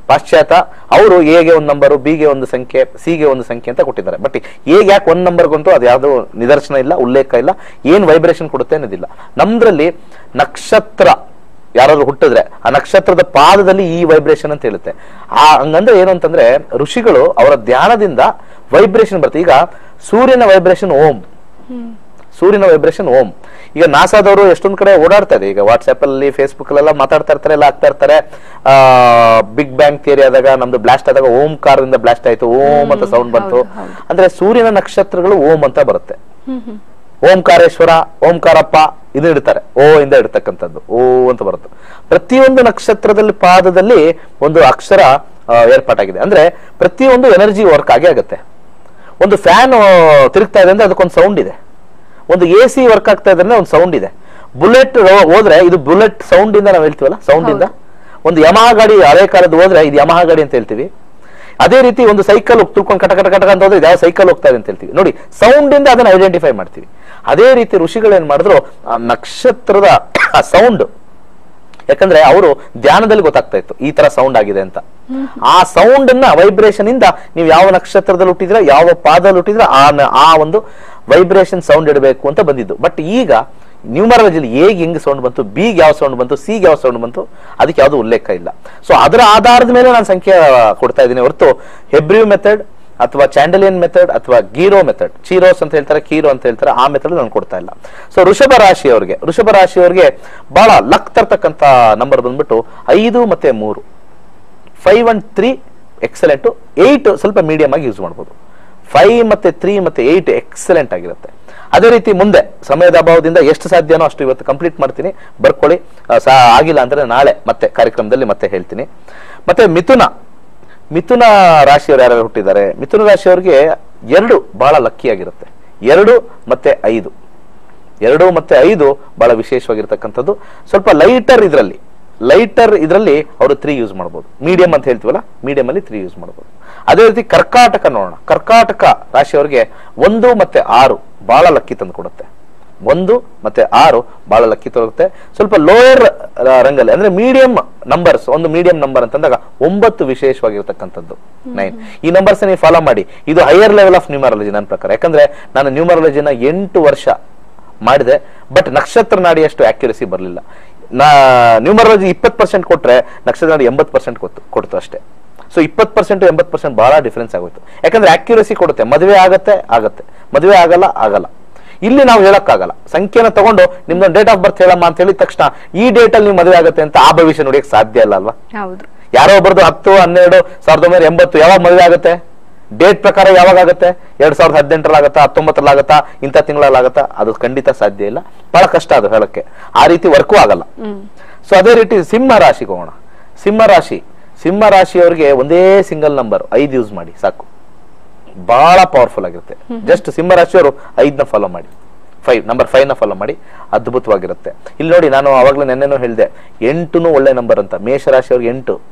ಪಾಶ್ಚಾತ್ಯ ಅವರು ಎಗೆ ಒಂದು ನಂಬರು, ಬಿಗೆ ಒಂದು ಸಂಖ್ಯೆ, ಸಿಗೆ ಒಂದು ಸಂಖ್ಯೆ ಅಂತ ಕೊಟ್ಟಿದ್ದಾರೆ. ಬಟ್ ಎಗೆ ಯಾಕೆ 1 ನಂಬರ್ ಗೊಂಟು ಅದು ಯಾವ್ದು ನಿದರ್ಶನ ಇಲ್ಲ, ಉಲ್ಲೇಖ ಇಲ್ಲ, ಏನ್ ವೈಬ್ರೇಷನ್ ಕೊಡುತ್ತೆ ಅನ್ನೋದಿಲ್ಲ. ನಮ್ದ್ರಲ್ಲಿ ನಕ್ಷತ್ರ ಯಾರಾದ್ರೂ ಹುಟ್ಟಿದ್ರೆ ಆ ನಕ್ಷತ್ರದ ಪಾದದಲ್ಲಿ ಈ ವೈಬ್ರೇಷನ್ ಅಂತ ಹೇಳುತ್ತೆ. ಹಂಗಂದ್ರೆ ಏನು ಅಂತಂದ್ರೆ ಋಷಿಗಳು ಅವರ ಧ್ಯಾನದಿಂದ ವೈಬ್ರೇಷನ್ ಬರುತ್ತೆ. ಈಗ ಸೂರ್ಯನ ವೈಬ್ರೇಷನ್ ಓಂ. ಈಗ ನಾಸಾದವರು ಎಷ್ಟೊಂದ್ ಕಡೆ ಓಡಾಡ್ತಾ ಇದೆ. ಈಗ ವಾಟ್ಸ್ಆಪ್ ಅಲ್ಲಿ, ಫೇಸ್ಬುಕ್ ಅಲ್ಲೆಲ್ಲ ಮಾತಾಡ್ತಾ ಇರ್ತಾರೆ, ಎಲ್ಲ ಆಗ್ತಾ ಇರ್ತಾರೆ. ಬಿಗ್ ಬ್ಯಾಂಗ್ ಥಿಯರಿ ಆದಾಗ, ನಮ್ದು ಬ್ಲಾಸ್ಟ್ ಆದಾಗ ಓಂಕಾರದಿಂದ ಬ್ಲಾಸ್ಟ್ ಆಯ್ತು, ಓಂ ಅಂತ ಸೌಂಡ್ ಬಂತು. ಅಂದ್ರೆ ಸೂರ್ಯನ ನಕ್ಷತ್ರಗಳು ಓಂ ಅಂತ ಬರುತ್ತೆ. ಓಂಕಾರೇಶ್ವರ, ಓಂಕಾರಪ್ಪ ಇದು ಇಡ್ತಾರೆ, ಓ ಇಂದ ಇಡ್ತಕ್ಕಂಥದ್ದು ಓ ಅಂತ ಬರುತ್ತೆ. ಪ್ರತಿಯೊಂದು ನಕ್ಷತ್ರದಲ್ಲಿ ಪಾದದಲ್ಲಿ ಒಂದು ಅಕ್ಷರ ಏರ್ಪಾಟಾಗಿದೆ. ಅಂದ್ರೆ ಪ್ರತಿಯೊಂದು ಎನರ್ಜಿ ವರ್ಕ್ ಆಗೇ ಆಗುತ್ತೆ. ಒಂದು ಫ್ಯಾನ್ ತಿರುಗ್ತಾ ಇದೆ ಅಂದ್ರೆ ಅದಕ್ಕೊಂದು ಸೌಂಡ್ ಇದೆ, ಒಂದು AC ವರ್ಕ್ ಆಗ್ತಾ ಇದೆ ಅಂದ್ರೆ ಒಂದು ಸೌಂಡ್ ಇದೆ. ಬುಲೆಟ್ ಹೋದ್ರೆ ಇದು ಬುಲೆಟ್ ಸೌಂಡ್ ಇಂದ ನಾವು ಹೇಳ್ತೀವಲ್ಲ, ಸೌಂಡ್ ಇಂದ. ಒಂದು ಯಮಹಾ ಗಾಡಿ ಹಳೆ ಕಾಲದ ಹೋದ್ರೆ ಇದು ಯಮಹಾ ಗಾಡಿ ಅಂತ ಹೇಳ್ತೀವಿ. ಅದೇ ರೀತಿ ಒಂದು ಸೈಕಲ್ ತುಳ್ಕೊಂಡು ಕಟ ಕಟ ಕಟ ಅಂತ ಹೋದ್ರೆ ಯಾವ ಸೈಕಲ್ ಹೋಗ್ತಾ ಇದೆ ಅಂತ ಹೇಳ್ತೀವಿ. ನೋಡಿ, ಸೌಂಡ್ ಇಂದ ಅದನ್ನ ಐಡೆಂಟಿಫೈ ಮಾಡ್ತೀವಿ. ಅದೇ ರೀತಿ ಋಷಿಗಳು ಏನ್ ಮಾಡಿದ್ರು, ಆ ನಕ್ಷತ್ರದ ಸೌಂಡ್, ಯಾಕಂದ್ರೆ ಅವರು ಧ್ಯಾನದಲ್ಲಿ ಗೊತ್ತಾಗ್ತಾ ಇತ್ತು ಈ ತರ ಸೌಂಡ್ ಆಗಿದೆ ಅಂತ. ಆ ಸೌಂಡ್ ಅನ್ನ ವೈಬ್ರೇಷನ್ ಇಂದ ನೀವು ಯಾವ ನಕ್ಷತ್ರದಲ್ಲಿ ಹುಟ್ಟಿದ್ರ, ಯಾವ ಪಾದದಲ್ಲಿ ಹುಟ್ಟಿದ್ರ ಆ ಒಂದು ವೈಬ್ರೇಷನ್ ಸೌಂಡ್ ಇಡಬೇಕು ಅಂತ ಬಂದಿದ್ದು. ಬಟ್ ಈಗ ನ್ಯೂಮರಾಲಜಿಲಿ ಎಗೆ ಹೆಂಗ್ ಸೌಂಡ್ ಬಂತು, ಬಿಗೆ ಯಾವ ಸೌಂಡ್ ಬಂತು, ಸಿಗೆ ಯಾವ ಸೌಂಡ್ ಬಂತು, ಅದಕ್ಕೆ ಯಾವ್ದು ಉಲ್ಲೇಖ ಇಲ್ಲ. ಸೊ ಅದರ ಆಧಾರದ ಮೇಲೆ ನಾನು ಸಂಖ್ಯೆ ಕೊಡ್ತಾ ಇದ್ದೀನಿ ಹೊರತು ಹೆಬ್ರಿವ್ ಮೆಥಡ್ ಅಥವಾ ಚಾಂಡಲಿಯನ್ ಮೆಥಡ್ ಅಥವಾ ಗೀರೋ ಮೆಥಡ್, ಚೀರೋಸ್ ಅಂತ ಹೇಳ್ತಾರೆ, ಕೀರೋ ಅಂತ ಹೇಳ್ತಾರೆ, ಆ ಮೆಥಡ್ ನಾನು ಕೊಡ್ತಾ ಇಲ್ಲ. ಸೊ ವೃಷಭ ರಾಶಿಯವರಿಗೆ ಬಹಳ ಲಕ್ ತರ್ತಕ್ಕಂಥ ನಂಬರ್ ಬಂದ್ಬಿಟ್ಟು 5 ಮತ್ತೆ 3. 5 and 3 ಎಕ್ಸಲೆಂಟ್, 8 ಸ್ವಲ್ಪ ಮೀಡಿಯಂ ಆಗಿ ಯೂಸ್ ಮಾಡ್ಬೋದು. 5 ಮತ್ತೆ 3 ಮತ್ತೆ 8 ಎಕ್ಸಲೆಂಟ್ ಆಗಿರುತ್ತೆ. ಅದೇ ರೀತಿ ಮುಂದೆ ಸಮಯದ ಅಭಾವದಿಂದ ಎಷ್ಟು ಸಾಧ್ಯನೋ ಅಷ್ಟು ಇವತ್ತು ಕಂಪ್ಲೀಟ್ ಮಾಡ್ತೀನಿ, ಬರ್ಕೊಳ್ಳಿ. ಆಗಿಲ್ಲ ಅಂದ್ರೆ ನಾಳೆ ಮತ್ತೆ ಕಾರ್ಯಕ್ರಮದಲ್ಲಿ ಮತ್ತೆ ಹೇಳ್ತೀನಿ. ಮತ್ತೆ ಮಿಥುನ ರಾಶಿಯವರು ಯಾರು ಹುಟ್ಟಿದ್ದಾರೆ, ಮಿಥುನ ರಾಶಿಯವರಿಗೆ 2 ಬಹಳ ಲಕ್ಕಿ ಆಗಿರುತ್ತೆ. 2 ಮತ್ತೆ 5 ಬಹಳ ವಿಶೇಷವಾಗಿರ್ತಕ್ಕಂಥದ್ದು. ಸ್ವಲ್ಪ ಲೈಟರ್ ಇದರಲ್ಲಿ ಅವರು 3 ಯೂಸ್ ಮಾಡ್ಬೋದು. ಮೀಡಿಯಂ ಅಂತ ಹೇಳ್ತೀವಲ್ಲ, ಮೀಡಿಯಂ ಅಲ್ಲಿ 3 ಯೂಸ್ ಮಾಡ್ಬೋದು. ಅದೇ ರೀತಿ ಕರ್ಕಾಟಕ ನೋಡೋಣ. ಕರ್ಕಾಟಕ ರಾಶಿಯವರಿಗೆ 1 ಮತ್ತೆ 6 ಬಹಳ ಲಕ್ಕಿ ತಂದು ಕೊಡುತ್ತೆ. 1 ಮತ್ತೆ 6 ಬಹಳ ಲಕ್ಕಿ ತರುತ್ತೆ. ಸ್ವಲ್ಪ ಲೋಯರ್ ರಂಗಲ್ಲಿ ಅಂದ್ರೆ ಮೀಡಿಯಂ ನಂಬರ್ಸ್, ಒಂದು ಮೀಡಿಯಂ ನಂಬರ್ ಅಂತಂದಾಗ 9 ವಿಶೇಷವಾಗಿರ್ತಕ್ಕಂಥದ್ದು, 9. ಈ ನಂಬರ್ಸ್ ನೀವು ಫಾಲೋ ಮಾಡಿ. ಇದು ಹೈಯರ್ ಲೆವೆಲ್ ಆಫ್ ನ್ಯೂಮರಾಲಜಿ ನನ್ನ ಪ್ರಕಾರ. ಯಾಕಂದ್ರೆ ನಾನು ನ್ಯೂಮರಾಲಜಿನ 8 ವರ್ಷ ಮಾಡಿದೆ, ಬಟ್ ನಕ್ಷತ್ರ ನಾಡಿಯಷ್ಟು ಆಕ್ಯುರಸಿ ಬರಲಿಲ್ಲ. ನ್ಯೂಮರಾಲಜಿ 20% ಕೊಟ್ರೆ ನಕ್ಷತ್ರ ನಾಡಿ 80% ಕೊಡ್ತು ಅಷ್ಟೇ. ಸೊ 20% 80% ಬಹಳ ಡಿಫರೆನ್ಸ್ ಆಗೋಯ್ತು. ಯಾಕಂದ್ರೆ ಆಕ್ಯುರಸಿ ಕೊಡುತ್ತೆ. ಮದುವೆ ಆಗತ್ತೆ, ಮದುವೆ ಆಗಲ್ಲ. ಇಲ್ಲಿ ನಾವು ಹೇಳಕ್ಕಾಗಲ್ಲ. ಸಂಖ್ಯೆನ ತಗೊಂಡು ನಿಮ್ದೊಂದು ಡೇಟ್ ಆಫ್ ಬರ್ತ್ ಹೇಳಮ್ಮ ಅಂತ ಹೇಳಿದ ತಕ್ಷಣ ಈ ಡೇಟ್ ಅಲ್ಲಿ ನೀವು ಮದುವೆ ಆಗುತ್ತೆ ಅಂತ ಆ ಭವಿಷ್ಯ ನೋಡಿಯಕ್ಕೆ ಸಾಧ್ಯ ಇಲ್ಲ ಅಲ್ವಾ? ಯಾರೋ ಒಬ್ಬರದು 10-12-1980 ಯಾವಾಗ ಮದುವೆ ಆಗುತ್ತೆ? ಡೇಟ್ ಪ್ರಕಾರ ಯಾವಾಗ ಆಗುತ್ತೆ? 2018 ಆಗತ್ತಾ, 19 ಆಗತ್ತಾ, ಇಂಥ ತಿಂಗಳಲ್ಲಿ ಆಗತ್ತಾ? ಅದು ಖಂಡಿತ ಸಾಧ್ಯ ಇಲ್ಲ. ಬಹಳ ಕಷ್ಟ ಅದು ಹೇಳಕ್ಕೆ. ಆ ರೀತಿ ವರ್ಕೂ ಆಗಲ್ಲ. ಸೊ ಅದೇ ರೀತಿ ಸಿಂಹ ರಾಶಿಗೆ ಹೋಗೋಣ. ಸಿಂಹ ರಾಶಿಯವರಿಗೆ ಒಂದೇ ಸಿಂಗಲ್ ನಂಬರ್ 5 ಯೂಸ್ ಮಾಡಿ ಸಾಕು, ಬಹಳ ಪವರ್ಫುಲ್ ಆಗಿರುತ್ತೆ. ಜಸ್ಟ್ ಸಿಂಹ ರಾಶಿಯವರು 5ನ ಫಾಲೋ ಮಾಡಿ, ನಂಬರ್ 5ನ ಫಾಲೋ ಮಾಡಿ, ಅದ್ಭುತವಾಗಿರುತ್ತೆ. ಇಲ್ಲಿ ನೋಡಿ, ನಾನು ಅವಾಗ್ಲೇ ನೆನ್ನೆನೂ ಹೇಳಿದೆ 8 ಒಳ್ಳೆ ನಂಬರ್ ಅಂತ. ಮೇಷರಾಶಿಯವ್ರಿಗೆ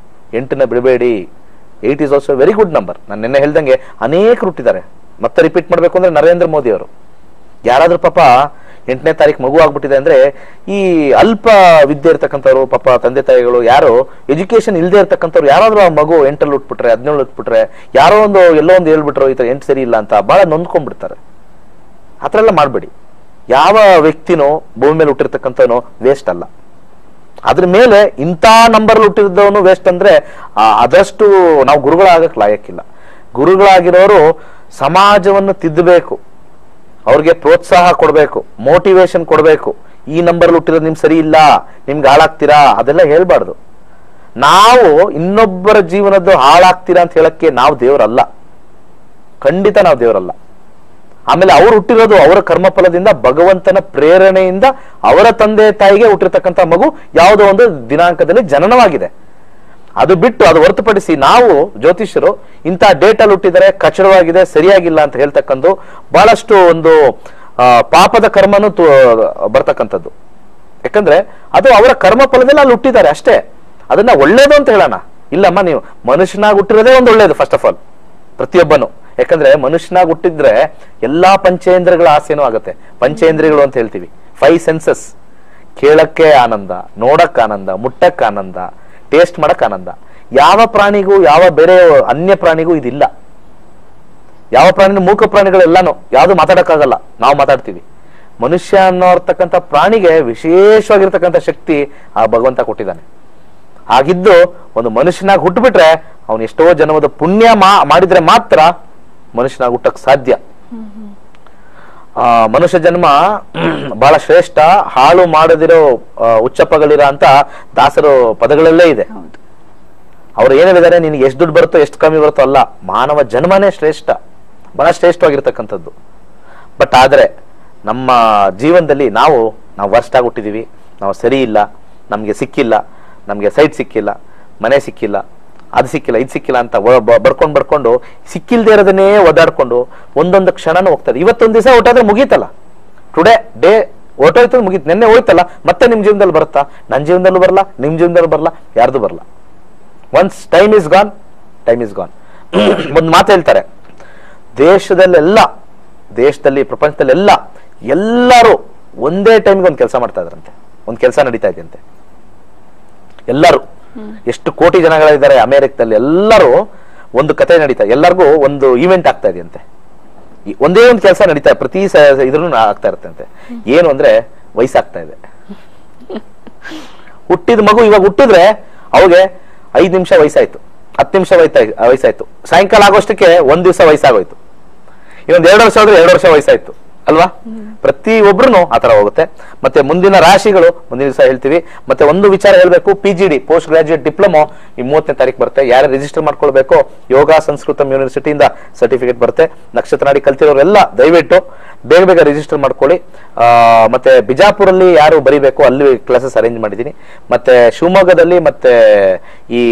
8ನ ಬಿಡಬೇಡಿ. 8 is also very good number. ನಾನು ನಿನ್ನೆ ಹೇಳ್ದಂಗೆ ಅನೇಕರು ಹುಟ್ಟಿದ್ದಾರೆ. ಮತ್ತೆ ರಿಪೀಟ್ ಮಾಡ್ಬೇಕು ಅಂದ್ರೆ ನರೇಂದ್ರ ಮೋದಿ ಅವರು. ಯಾರಾದ್ರೂ ಪಾಪ 8ನೇ ತಾರೀಕು ಮಗು ಆಗ್ಬಿಟ್ಟಿದೆ ಅಂದ್ರೆ ಈ ಅಲ್ಪ ವಿದ್ಯೆ ಇರ್ತಕ್ಕಂಥವ್ರು, ಪಾಪ ತಂದೆ ತಾಯಿಗಳು ಯಾರು ಎಜುಕೇಶನ್ ಇಲ್ಲದೆ ಇರ್ತಕ್ಕಂಥವ್ರು ಯಾರಾದ್ರೂ ಆ ಮಗು 8ರಲ್ಲಿ ಹುಟ್ಬಿಟ್ರೆ, 17 ಹುಟ್ಬಿಟ್ರೆ, ಯಾರೋ ಎಲ್ಲೋ ಒಂದು ಹೇಳ್ಬಿಟ್ರು ಈ ತರ 8 ಸರಿ ಇಲ್ಲ ಅಂತ ಬಹಳ ನೊಂದ್ಕೊಂಡ್ಬಿಡ್ತಾರೆ. ಆತರ ಎಲ್ಲ ಮಾಡ್ಬೇಡಿ. ಯಾವ ವ್ಯಕ್ತಿನೋ ಭೂಮಿ ಮೇಲೆ ಹುಟ್ಟಿರ್ತಕ್ಕಂಥವನು ವೇಸ್ಟ್ ಅಲ್ಲ. ಅದ್ರ ಮೇಲೆ ಇಂಥ ನಂಬರ್ ಹುಟ್ಟಿದ್ದವನು ವೇಸ್ಟ್ ಅಂದ್ರೆ ಅದಷ್ಟು ನಾವು ಗುರುಗಳಾಗಕ್ ಲಾಯಕ್ಕಿಲ್ಲ. ಗುರುಗಳಾಗಿರೋರು ಸಮಾಜವನ್ನು ತಿದ್ದಬೇಕು, ಅವ್ರಿಗೆ ಪ್ರೋತ್ಸಾಹ ಕೊಡ್ಬೇಕು, ಮೋಟಿವೇಶನ್ ಕೊಡ್ಬೇಕು. ಈ ನಂಬರ್ ಹುಟ್ಟಿರೋದು ನಿಮ್ ಸರಿ ಇಲ್ಲ, ನಿಮ್ಗೆ ಹಾಳಾಗ್ತೀರಾ ಅದೆಲ್ಲ ಹೇಳ್ಬಾರ್ದು. ನಾವು ಇನ್ನೊಬ್ಬರ ಜೀವನದ್ದು ಹಾಳಾಗ್ತೀರಾ ಅಂತ ಹೇಳಕ್ಕೆ ನಾವು ದೇವರಲ್ಲ, ಖಂಡಿತ ನಾವು ದೇವರಲ್ಲ. ಆಮೇಲೆ ಅವ್ರು ಹುಟ್ಟಿರೋದು ಅವರ ಕರ್ಮಫಲದಿಂದ, ಭಗವಂತನ ಪ್ರೇರಣೆಯಿಂದ ಅವರ ತಂದೆ ತಾಯಿಗೆ ಹುಟ್ಟಿರ್ತಕ್ಕಂಥ ಮಗು ಯಾವುದೋ ಒಂದು ದಿನಾಂಕದಲ್ಲಿ ಜನನವಾಗಿದೆ. ಅದು ಬಿಟ್ಟು ಅದು ಹೊರತುಪಡಿಸಿ ನಾವು ಜ್ಯೋತಿಷ್ಯರು ಇಂಥ ಡೇಟಲ್ಲಿ ಹುಟ್ಟಿದರೆ ಕಚಡವಾಗಿದೆ, ಸರಿಯಾಗಿಲ್ಲ ಅಂತ ಹೇಳ್ತಕ್ಕಂಥ ಬಹಳಷ್ಟು ಒಂದು ಪಾಪದ ಕರ್ಮನು ಬರ್ತಕ್ಕಂಥದ್ದು. ಯಾಕಂದ್ರೆ ಅದು ಅವರ ಕರ್ಮ ಫಲದಲ್ಲಿ ಅಲ್ಲಿ ಹುಟ್ಟಿದ್ದಾರೆ ಅಷ್ಟೇ. ಅದನ್ನ ಒಳ್ಳೇದು ಅಂತ ಹೇಳೋಣ. ಇಲ್ಲಮ್ಮ, ನೀವು ಮನುಷ್ಯನಾಗಿ ಹುಟ್ಟಿರೋದೇ ಒಂದು ಒಳ್ಳೇದು ಫಸ್ಟ್ ಆಫ್ ಆಲ್ ಪ್ರತಿಯೊಬ್ಬನು. ಯಾಕಂದ್ರೆ ಮನುಷ್ಯನಾಗಿ ಹುಟ್ಟಿದ್ರೆ ಎಲ್ಲಾ ಪಂಚೇಂದ್ರಗಳ ಆಸೆನೂ ಆಗುತ್ತೆ. ಪಂಚೇಂದ್ರಿಯಗಳು ಅಂತ ಹೇಳ್ತೀವಿ, 5 ಸೆನ್ಸಸ್. ಕೇಳಕ್ಕೆ ಆನಂದ, ನೋಡಕ್ ಆನಂದ, ಮುಟ್ಟಕ್ ಆನಂದ, ಟೇಸ್ಟ್ ಮಾಡಕ್ ಆನಂದ. ಯಾವ ಪ್ರಾಣಿಗೂ, ಯಾವ ಬೇರೆ ಅನ್ಯ ಪ್ರಾಣಿಗೂ ಇದಿಲ್ಲ. ಯಾವ ಪ್ರಾಣಿನೂ, ಮೂಕ ಪ್ರಾಣಿಗಳೆಲ್ಲಾನು ಯಾವ್ದು ಮಾತಾಡಕ್ಕಾಗಲ್ಲ, ನಾವು ಮಾತಾಡ್ತೀವಿ. ಮನುಷ್ಯ ಅನ್ನೋರ್ತಕ್ಕಂಥ ಪ್ರಾಣಿಗೆ ವಿಶೇಷವಾಗಿರ್ತಕ್ಕಂಥ ಶಕ್ತಿ ಆ ಭಗವಂತ ಕೊಟ್ಟಿದ್ದಾನೆ. ಹಾಗಿದ್ದು ಒಂದು ಮನುಷ್ಯನಾಗಿ ಹುಟ್ಟುಬಿಟ್ರೆ ಅವನು ಎಷ್ಟೋ ಜನ್ಮದ ಪುಣ್ಯ ಮಾಡಿದ್ರೆ ಮಾತ್ರ ಮನುಷ್ಯನಾಗಿ ಹುಟ್ಟಕ್ ಸಾಧ್ಯ. ಮನುಷ್ಯ ಜನ್ಮ ಬಹಳ ಶ್ರೇಷ್ಠ, ಹಾಳು ಮಾಡದಿರೋ ಉಚ್ಚಪ್ಪಗಳಿರ ಅಂತ ದಾಸರು ಪದಗಳಲ್ಲೇ ಇದೆ. ಅವ್ರು ಏನ್ ಹೇಳಿದ್ದಾರೆ, ನಿನ್ಗೆ ಎಷ್ಟು ದುಡ್ಡು ಬರುತ್ತೋ ಎಷ್ಟು ಕಮ್ಮಿ ಬರುತ್ತೋ ಅಲ್ಲ, ಮಾನವ ಜನ್ಮನೇ ಶ್ರೇಷ್ಠ, ಬಹಳ ಶ್ರೇಷ್ಠವಾಗಿರ್ತಕ್ಕಂಥದ್ದು. ಬಟ್ ಆದ್ರೆ ನಮ್ಮ ಜೀವನದಲ್ಲಿ ನಾವು ವರ್ಸ್ಟ್ ಆಗಿ ಹುಟ್ಟಿದೀವಿ, ನಾವು ಸರಿ ಇಲ್ಲ, ನಮ್ಗೆ ಸಿಕ್ಕಿಲ್ಲ, ನಮ್ಗೆ ಸೈಟ್ ಸಿಕ್ಕಿಲ್ಲ, ಮನೆ ಸಿಕ್ಕಿಲ್ಲ, ಅದು ಸಿಕ್ಕಿಲ್ಲ ಇದು ಸಿಕ್ಕಿಲ್ಲ ಅಂತ ಬಡ್ಕೊಂಡು ಸಿಕ್ಕಿಲ್ದೇ ಇರೋದನ್ನೇ ಒದಾಡ್ಕೊಂಡು ಒಂದೊಂದು ಕ್ಷಣನೂ ಹೋಗ್ತದೆ. ಇವತ್ತೊಂದು ದಿವಸ ಹೊಟ್ಟಾದ್ರೆ ಮುಗೀತಲ್ಲ, ಟುಡೇ ಡೇ ಹೊಟ್ಟೋಯ್ತು ಮುಗೀತು, ನೆನ್ನೆ ಹೋಯ್ತಲ್ಲ, ಮತ್ತೆ ನಿಮ್ ಜೀವನದಲ್ಲಿ ಬರುತ್ತಾ? ನನ್ನ ಜೀವನದಲ್ಲೂ ಬರಲ್ಲ, ನಿಮ್ ಜೀವನದಲ್ಲೂ ಬರಲ್ಲ, ಯಾರ್ದು ಬರಲ್ಲ. Once time is gone, time is gone. ಒಂದು ಮಾತು ಹೇಳ್ತಾರೆ, ದೇಶದಲ್ಲಿ ಪ್ರಪಂಚದಲ್ಲೆಲ್ಲ ಎಲ್ಲರೂ ಒಂದೇ ಟೈಮ್ಗೆ ಒಂದು ಕೆಲಸ ಮಾಡ್ತಾ ಇದ್ರಂತೆ, ಒಂದು ಕೆಲಸ ನಡೀತಾ ಇದೆಯಂತೆ. ಎಲ್ಲರೂ ಎಷ್ಟು ಕೋಟಿ ಜನಗಳಿದ್ದಾರೆ ಅಮೆರಿಕದಲ್ಲಿ, ಎಲ್ಲರೂ ಒಂದು ಕತೆ ನಡೀತಾ, ಎಲ್ಲರಿಗೂ ಒಂದು ಈವೆಂಟ್ ಆಗ್ತಾ ಇದೆಯಂತೆ. ಒಂದೇ ಒಂದು ಕೆಲಸ ನಡೀತಾ ಪ್ರತಿ ಇದ್ರೂ ಆಗ್ತಾ ಇರುತ್ತೆ. ಏನು ಅಂದ್ರೆ ವಯಸ್ಸಾಗ್ತಾ ಇದೆ. ಹುಟ್ಟಿದ ಮಗು ಇವಾಗ ಹುಟ್ಟಿದ್ರೆ ಅವಾಗೆ 5 ನಿಮಿಷ ವಯಸ್ಸಾಯ್ತು, 10 ನಿಮಿಷ ವಯಸ್ಸಾಯ್ತು, ಸಾಯಂಕಾಲ ಆಗೋಷ್ಟಕ್ಕೆ 1 ದಿವಸ ವಯಸ್ಸಾಗೋಯ್ತು. ಇನ್ನೊಂದು 2 ವರ್ಷ ಆದ್ರೆ 2 ವರ್ಷ ವಯಸ್ಸಾಯ್ತು ಅಲ್ವಾ? ಪ್ರತಿ ಒಬ್ರು ಆತರ ಹೋಗುತ್ತೆ. ಮತ್ತೆ ಮುಂದಿನ ರಾಶಿಗಳು ಮುಂದಿನ ದಿವಸ ಹೇಳ್ತೀವಿ. ಮತ್ತೆ ಒಂದು ವಿಚಾರ ಹೇಳ್ಬೇಕು, PGD ಪೋಸ್ಟ್ ಗ್ರಾಜುಯೇಟ್ ಡಿಪ್ಲೊಮೊ ಈ 30ನೇ ತಾರೀಕು ಬರುತ್ತೆ. ಯಾರು ರಿಜಿಸ್ಟರ್ ಮಾಡ್ಕೊಳ್ಬೇಕು, ಯೋಗ ಸಂಸ್ಕೃತಂ ಯೂನಿವರ್ಸಿಟಿಯಿಂದ ಸರ್ಟಿಫಿಕೇಟ್ ಬರುತ್ತೆ. ನಕ್ಷತ್ರ ನಾಡಿ ಕಲ್ತಿರೋರೆಲ್ಲ ದಯವಿಟ್ಟು ಬೇಗ ರಿಜಿಸ್ಟರ್ ಮಾಡ್ಕೊಳ್ಳಿ. ಮತ್ತೆ ಬಿಜಾಪುರಲ್ಲಿ ಯಾರು ಬರೀಬೇಕು ಅಲ್ಲಿ ಕ್ಲಾಸಸ್ ಅರೇಂಜ್ ಮಾಡಿದ್ದೀನಿ. ಮತ್ತೆ ಶಿವಮೊಗ್ಗದಲ್ಲಿ ಮತ್ತೆ ಈ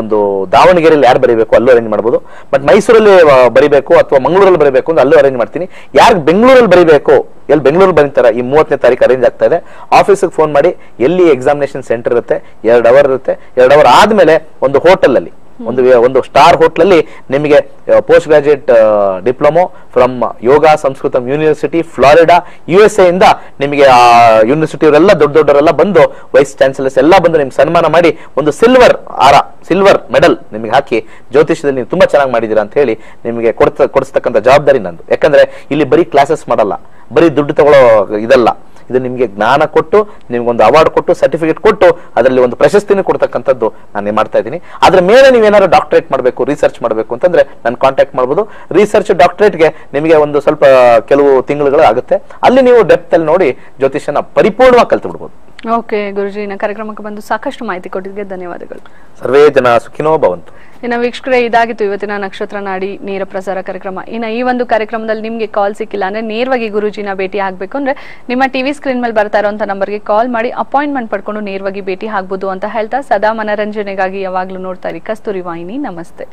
ಒಂದು ದಾವಣಗೆರೆಯಲ್ಲಿ ಯಾರು ಬರೀಬೇಕು ಅಲ್ಲೂ ಅರೇಂಜ್ ಮಾಡ್ಬೋದು. ಮತ್ತೆ ಮೈಸೂರಲ್ಲಿ ಬರೀಬೇಕು ಅಥವಾ ಮಂಗಳೂರಲ್ಲಿ ಬರೀಬೇಕು ಅಂದ್ರೆ ಅಲ್ಲೂ ಅರೇಂಜ್ ಮಾಡ್ತೀನಿ. ಯಾರು ಬೆಂಗಳೂರಲ್ಲಿ ಬರೀಬೇಕು, ಎಲ್ಲಿ ಬೆಂಗಳೂರು ಬರೀತಾರ ಈ 30ನೇ ತಾರೀಕು ಅರೇಂಜ್ ಆಗ್ತಾ ಇದೆ. ಆಫೀಸಿಗೆ ಫೋನ್ ಮಾಡಿ, ಎಲ್ಲಿ ಎಕ್ಸಾಮಿನೇಷನ್ ಸೆಂಟರ್ ಇರುತ್ತೆ, 2 ಅವರ್ ಇರುತ್ತೆ. 2 ಅವರ್ ಆದ್ಮೇಲೆ ಒಂದು ಹೋಟೆಲ್ ಅಲ್ಲಿ ಒಂದು ಸ್ಟಾರ್ ಹೋಟೆಲ್ ಅಲ್ಲಿ ನಿಮಗೆ post graduate diploma from Yoga Samskritam university Florida USA ಇಂದ ನಿಮಗೆ ಆ ಯೂನಿವರ್ಸಿಟಿಯವರೆಲ್ಲ ದೊಡ್ಡವರೆಲ್ಲ ಬಂದು ವೈಸ್ ಚಾನ್ಸಲರ್ಸ್ ಎಲ್ಲ ಬಂದು ನಿಮ್ಗೆ ಸನ್ಮಾನ ಮಾಡಿ ಒಂದು ಸಿಲ್ವರ್ ಮೆಡಲ್ ನಿಮಗೆ ಹಾಕಿ, ಜ್ಯೋತಿಷದಲ್ಲಿ ನೀವು ತುಂಬಾ ಚೆನ್ನಾಗಿ ಮಾಡಿದೀರಾ ಅಂತ ಹೇಳಿ ನಿಮಗೆ ಕೊಡಿಸ್ತಕ್ಕಂಥ ಜವಾಬ್ದಾರಿ ನಂದು. ಯಾಕಂದ್ರೆ ಇಲ್ಲಿ ಬರೀ ಕ್ಲಾಸಸ್ ಮಾಡಲ್ಲ, ಬರೀ ದುಡ್ಡು ತಗೊಳ್ಳೋ ಇದಲ್ಲ, ಇದು ನಿಮ್ಗೆ ಜ್ಞಾನ ಕೊಟ್ಟು ನಿಮ್ಗೊಂದು ಅವಾರ್ಡ್ ಕೊಟ್ಟು ಸರ್ಟಿಫಿಕೇಟ್ ಕೊಟ್ಟು ಅದರಲ್ಲಿ ಒಂದು ಪ್ರಶಸ್ತಿನ ಕೊಡ್ತಕ್ಕಂಥದ್ದು ನಾನು ಮಾಡ್ತಾ ಇದ್ದೀನಿ. ಅದ್ರ ಮೇಲೆ ನೀವೇನಾದ್ರು ಡಾಕ್ಟರೇಟ್ ಮಾಡಬೇಕು, ರಿಸರ್ಚ್ ಮಾಡಬೇಕು ಅಂತಂದ್ರೆ ನಾನು ಕಾಂಟ್ಯಾಕ್ಟ್ ಮಾಡ್ಬೋದು. ರಿಸರ್ಚ್ ಡಾಕ್ಟರೇಟ್ಗೆ ನಿಮಗೆ ಒಂದು ಸ್ವಲ್ಪ ಕೆಲವು ತಿಂಗಳುಗಳು ಆಗುತ್ತೆ. ಅಲ್ಲಿ ನೀವು ಡೆಪ್ತ್ ಅಲ್ಲಿ ನೋಡಿ ಜ್ಯೋತಿಷನ ಪರಿಪೂರ್ಣವಾಗಿ ಕಲ್ತು ಬಿಡ್ಬೋದು. ಓಕೆ ಗುರುಜಿ, ಕಾರ್ಯಕ್ರಮಕ್ಕೆ ಬಂದು ಸಾಕಷ್ಟು ಮಾಹಿತಿ ಕೊಟ್ಟಿದ್ದಕ್ಕೆ ಧನ್ಯವಾದಗಳು. ಸರ್ವೇ ಜನ ಸುಖಿನೋ ಭವಂತು. ಇನ್ನು ವೀಕ್ಷಕರೇ, ಇದಾಗಿತ್ತು ಇವತ್ತಿನ ನಕ್ಷತ್ರ ನಾಡಿ ನೇರ ಪ್ರಸಾರ ಕಾರ್ಯಕ್ರಮ. ಇನ್ನು ಈ ಒಂದು ಕಾರ್ಯಕ್ರಮದಲ್ಲಿ ನಿಮ್ಗೆ ಕಾಲ್ ಸಿಕ್ಕಿಲ್ಲ ಅಂದ್ರೆ ನೇರವಾಗಿ ಗುರುಜಿನ ಭೇಟಿ ಆಗ್ಬೇಕು ಅಂದ್ರೆ ನಿಮ್ಮ ಟಿವಿ ಸ್ಕ್ರೀನ್ ಮೇಲೆ ಬರ್ತಾ ಇರುವಂತ ನಂಬರ್ಗೆ ಕಾಲ್ ಮಾಡಿ ಅಪಾಯಿಂಟ್ಮೆಂಟ್ ಪಡ್ಕೊಂಡು ನೇರವಾಗಿ ಭೇಟಿ ಆಗ್ಬೋದು ಅಂತ ಹೇಳ್ತಾ, ಸದಾ ಮನರಂಜನೆಗಾಗಿ ಯಾವಾಗ್ಲೂ ನೋಡ್ತಾ ಇರಿ ಕಸ್ತೂರಿ ವಾಹಿನಿ. ನಮಸ್ತೆ.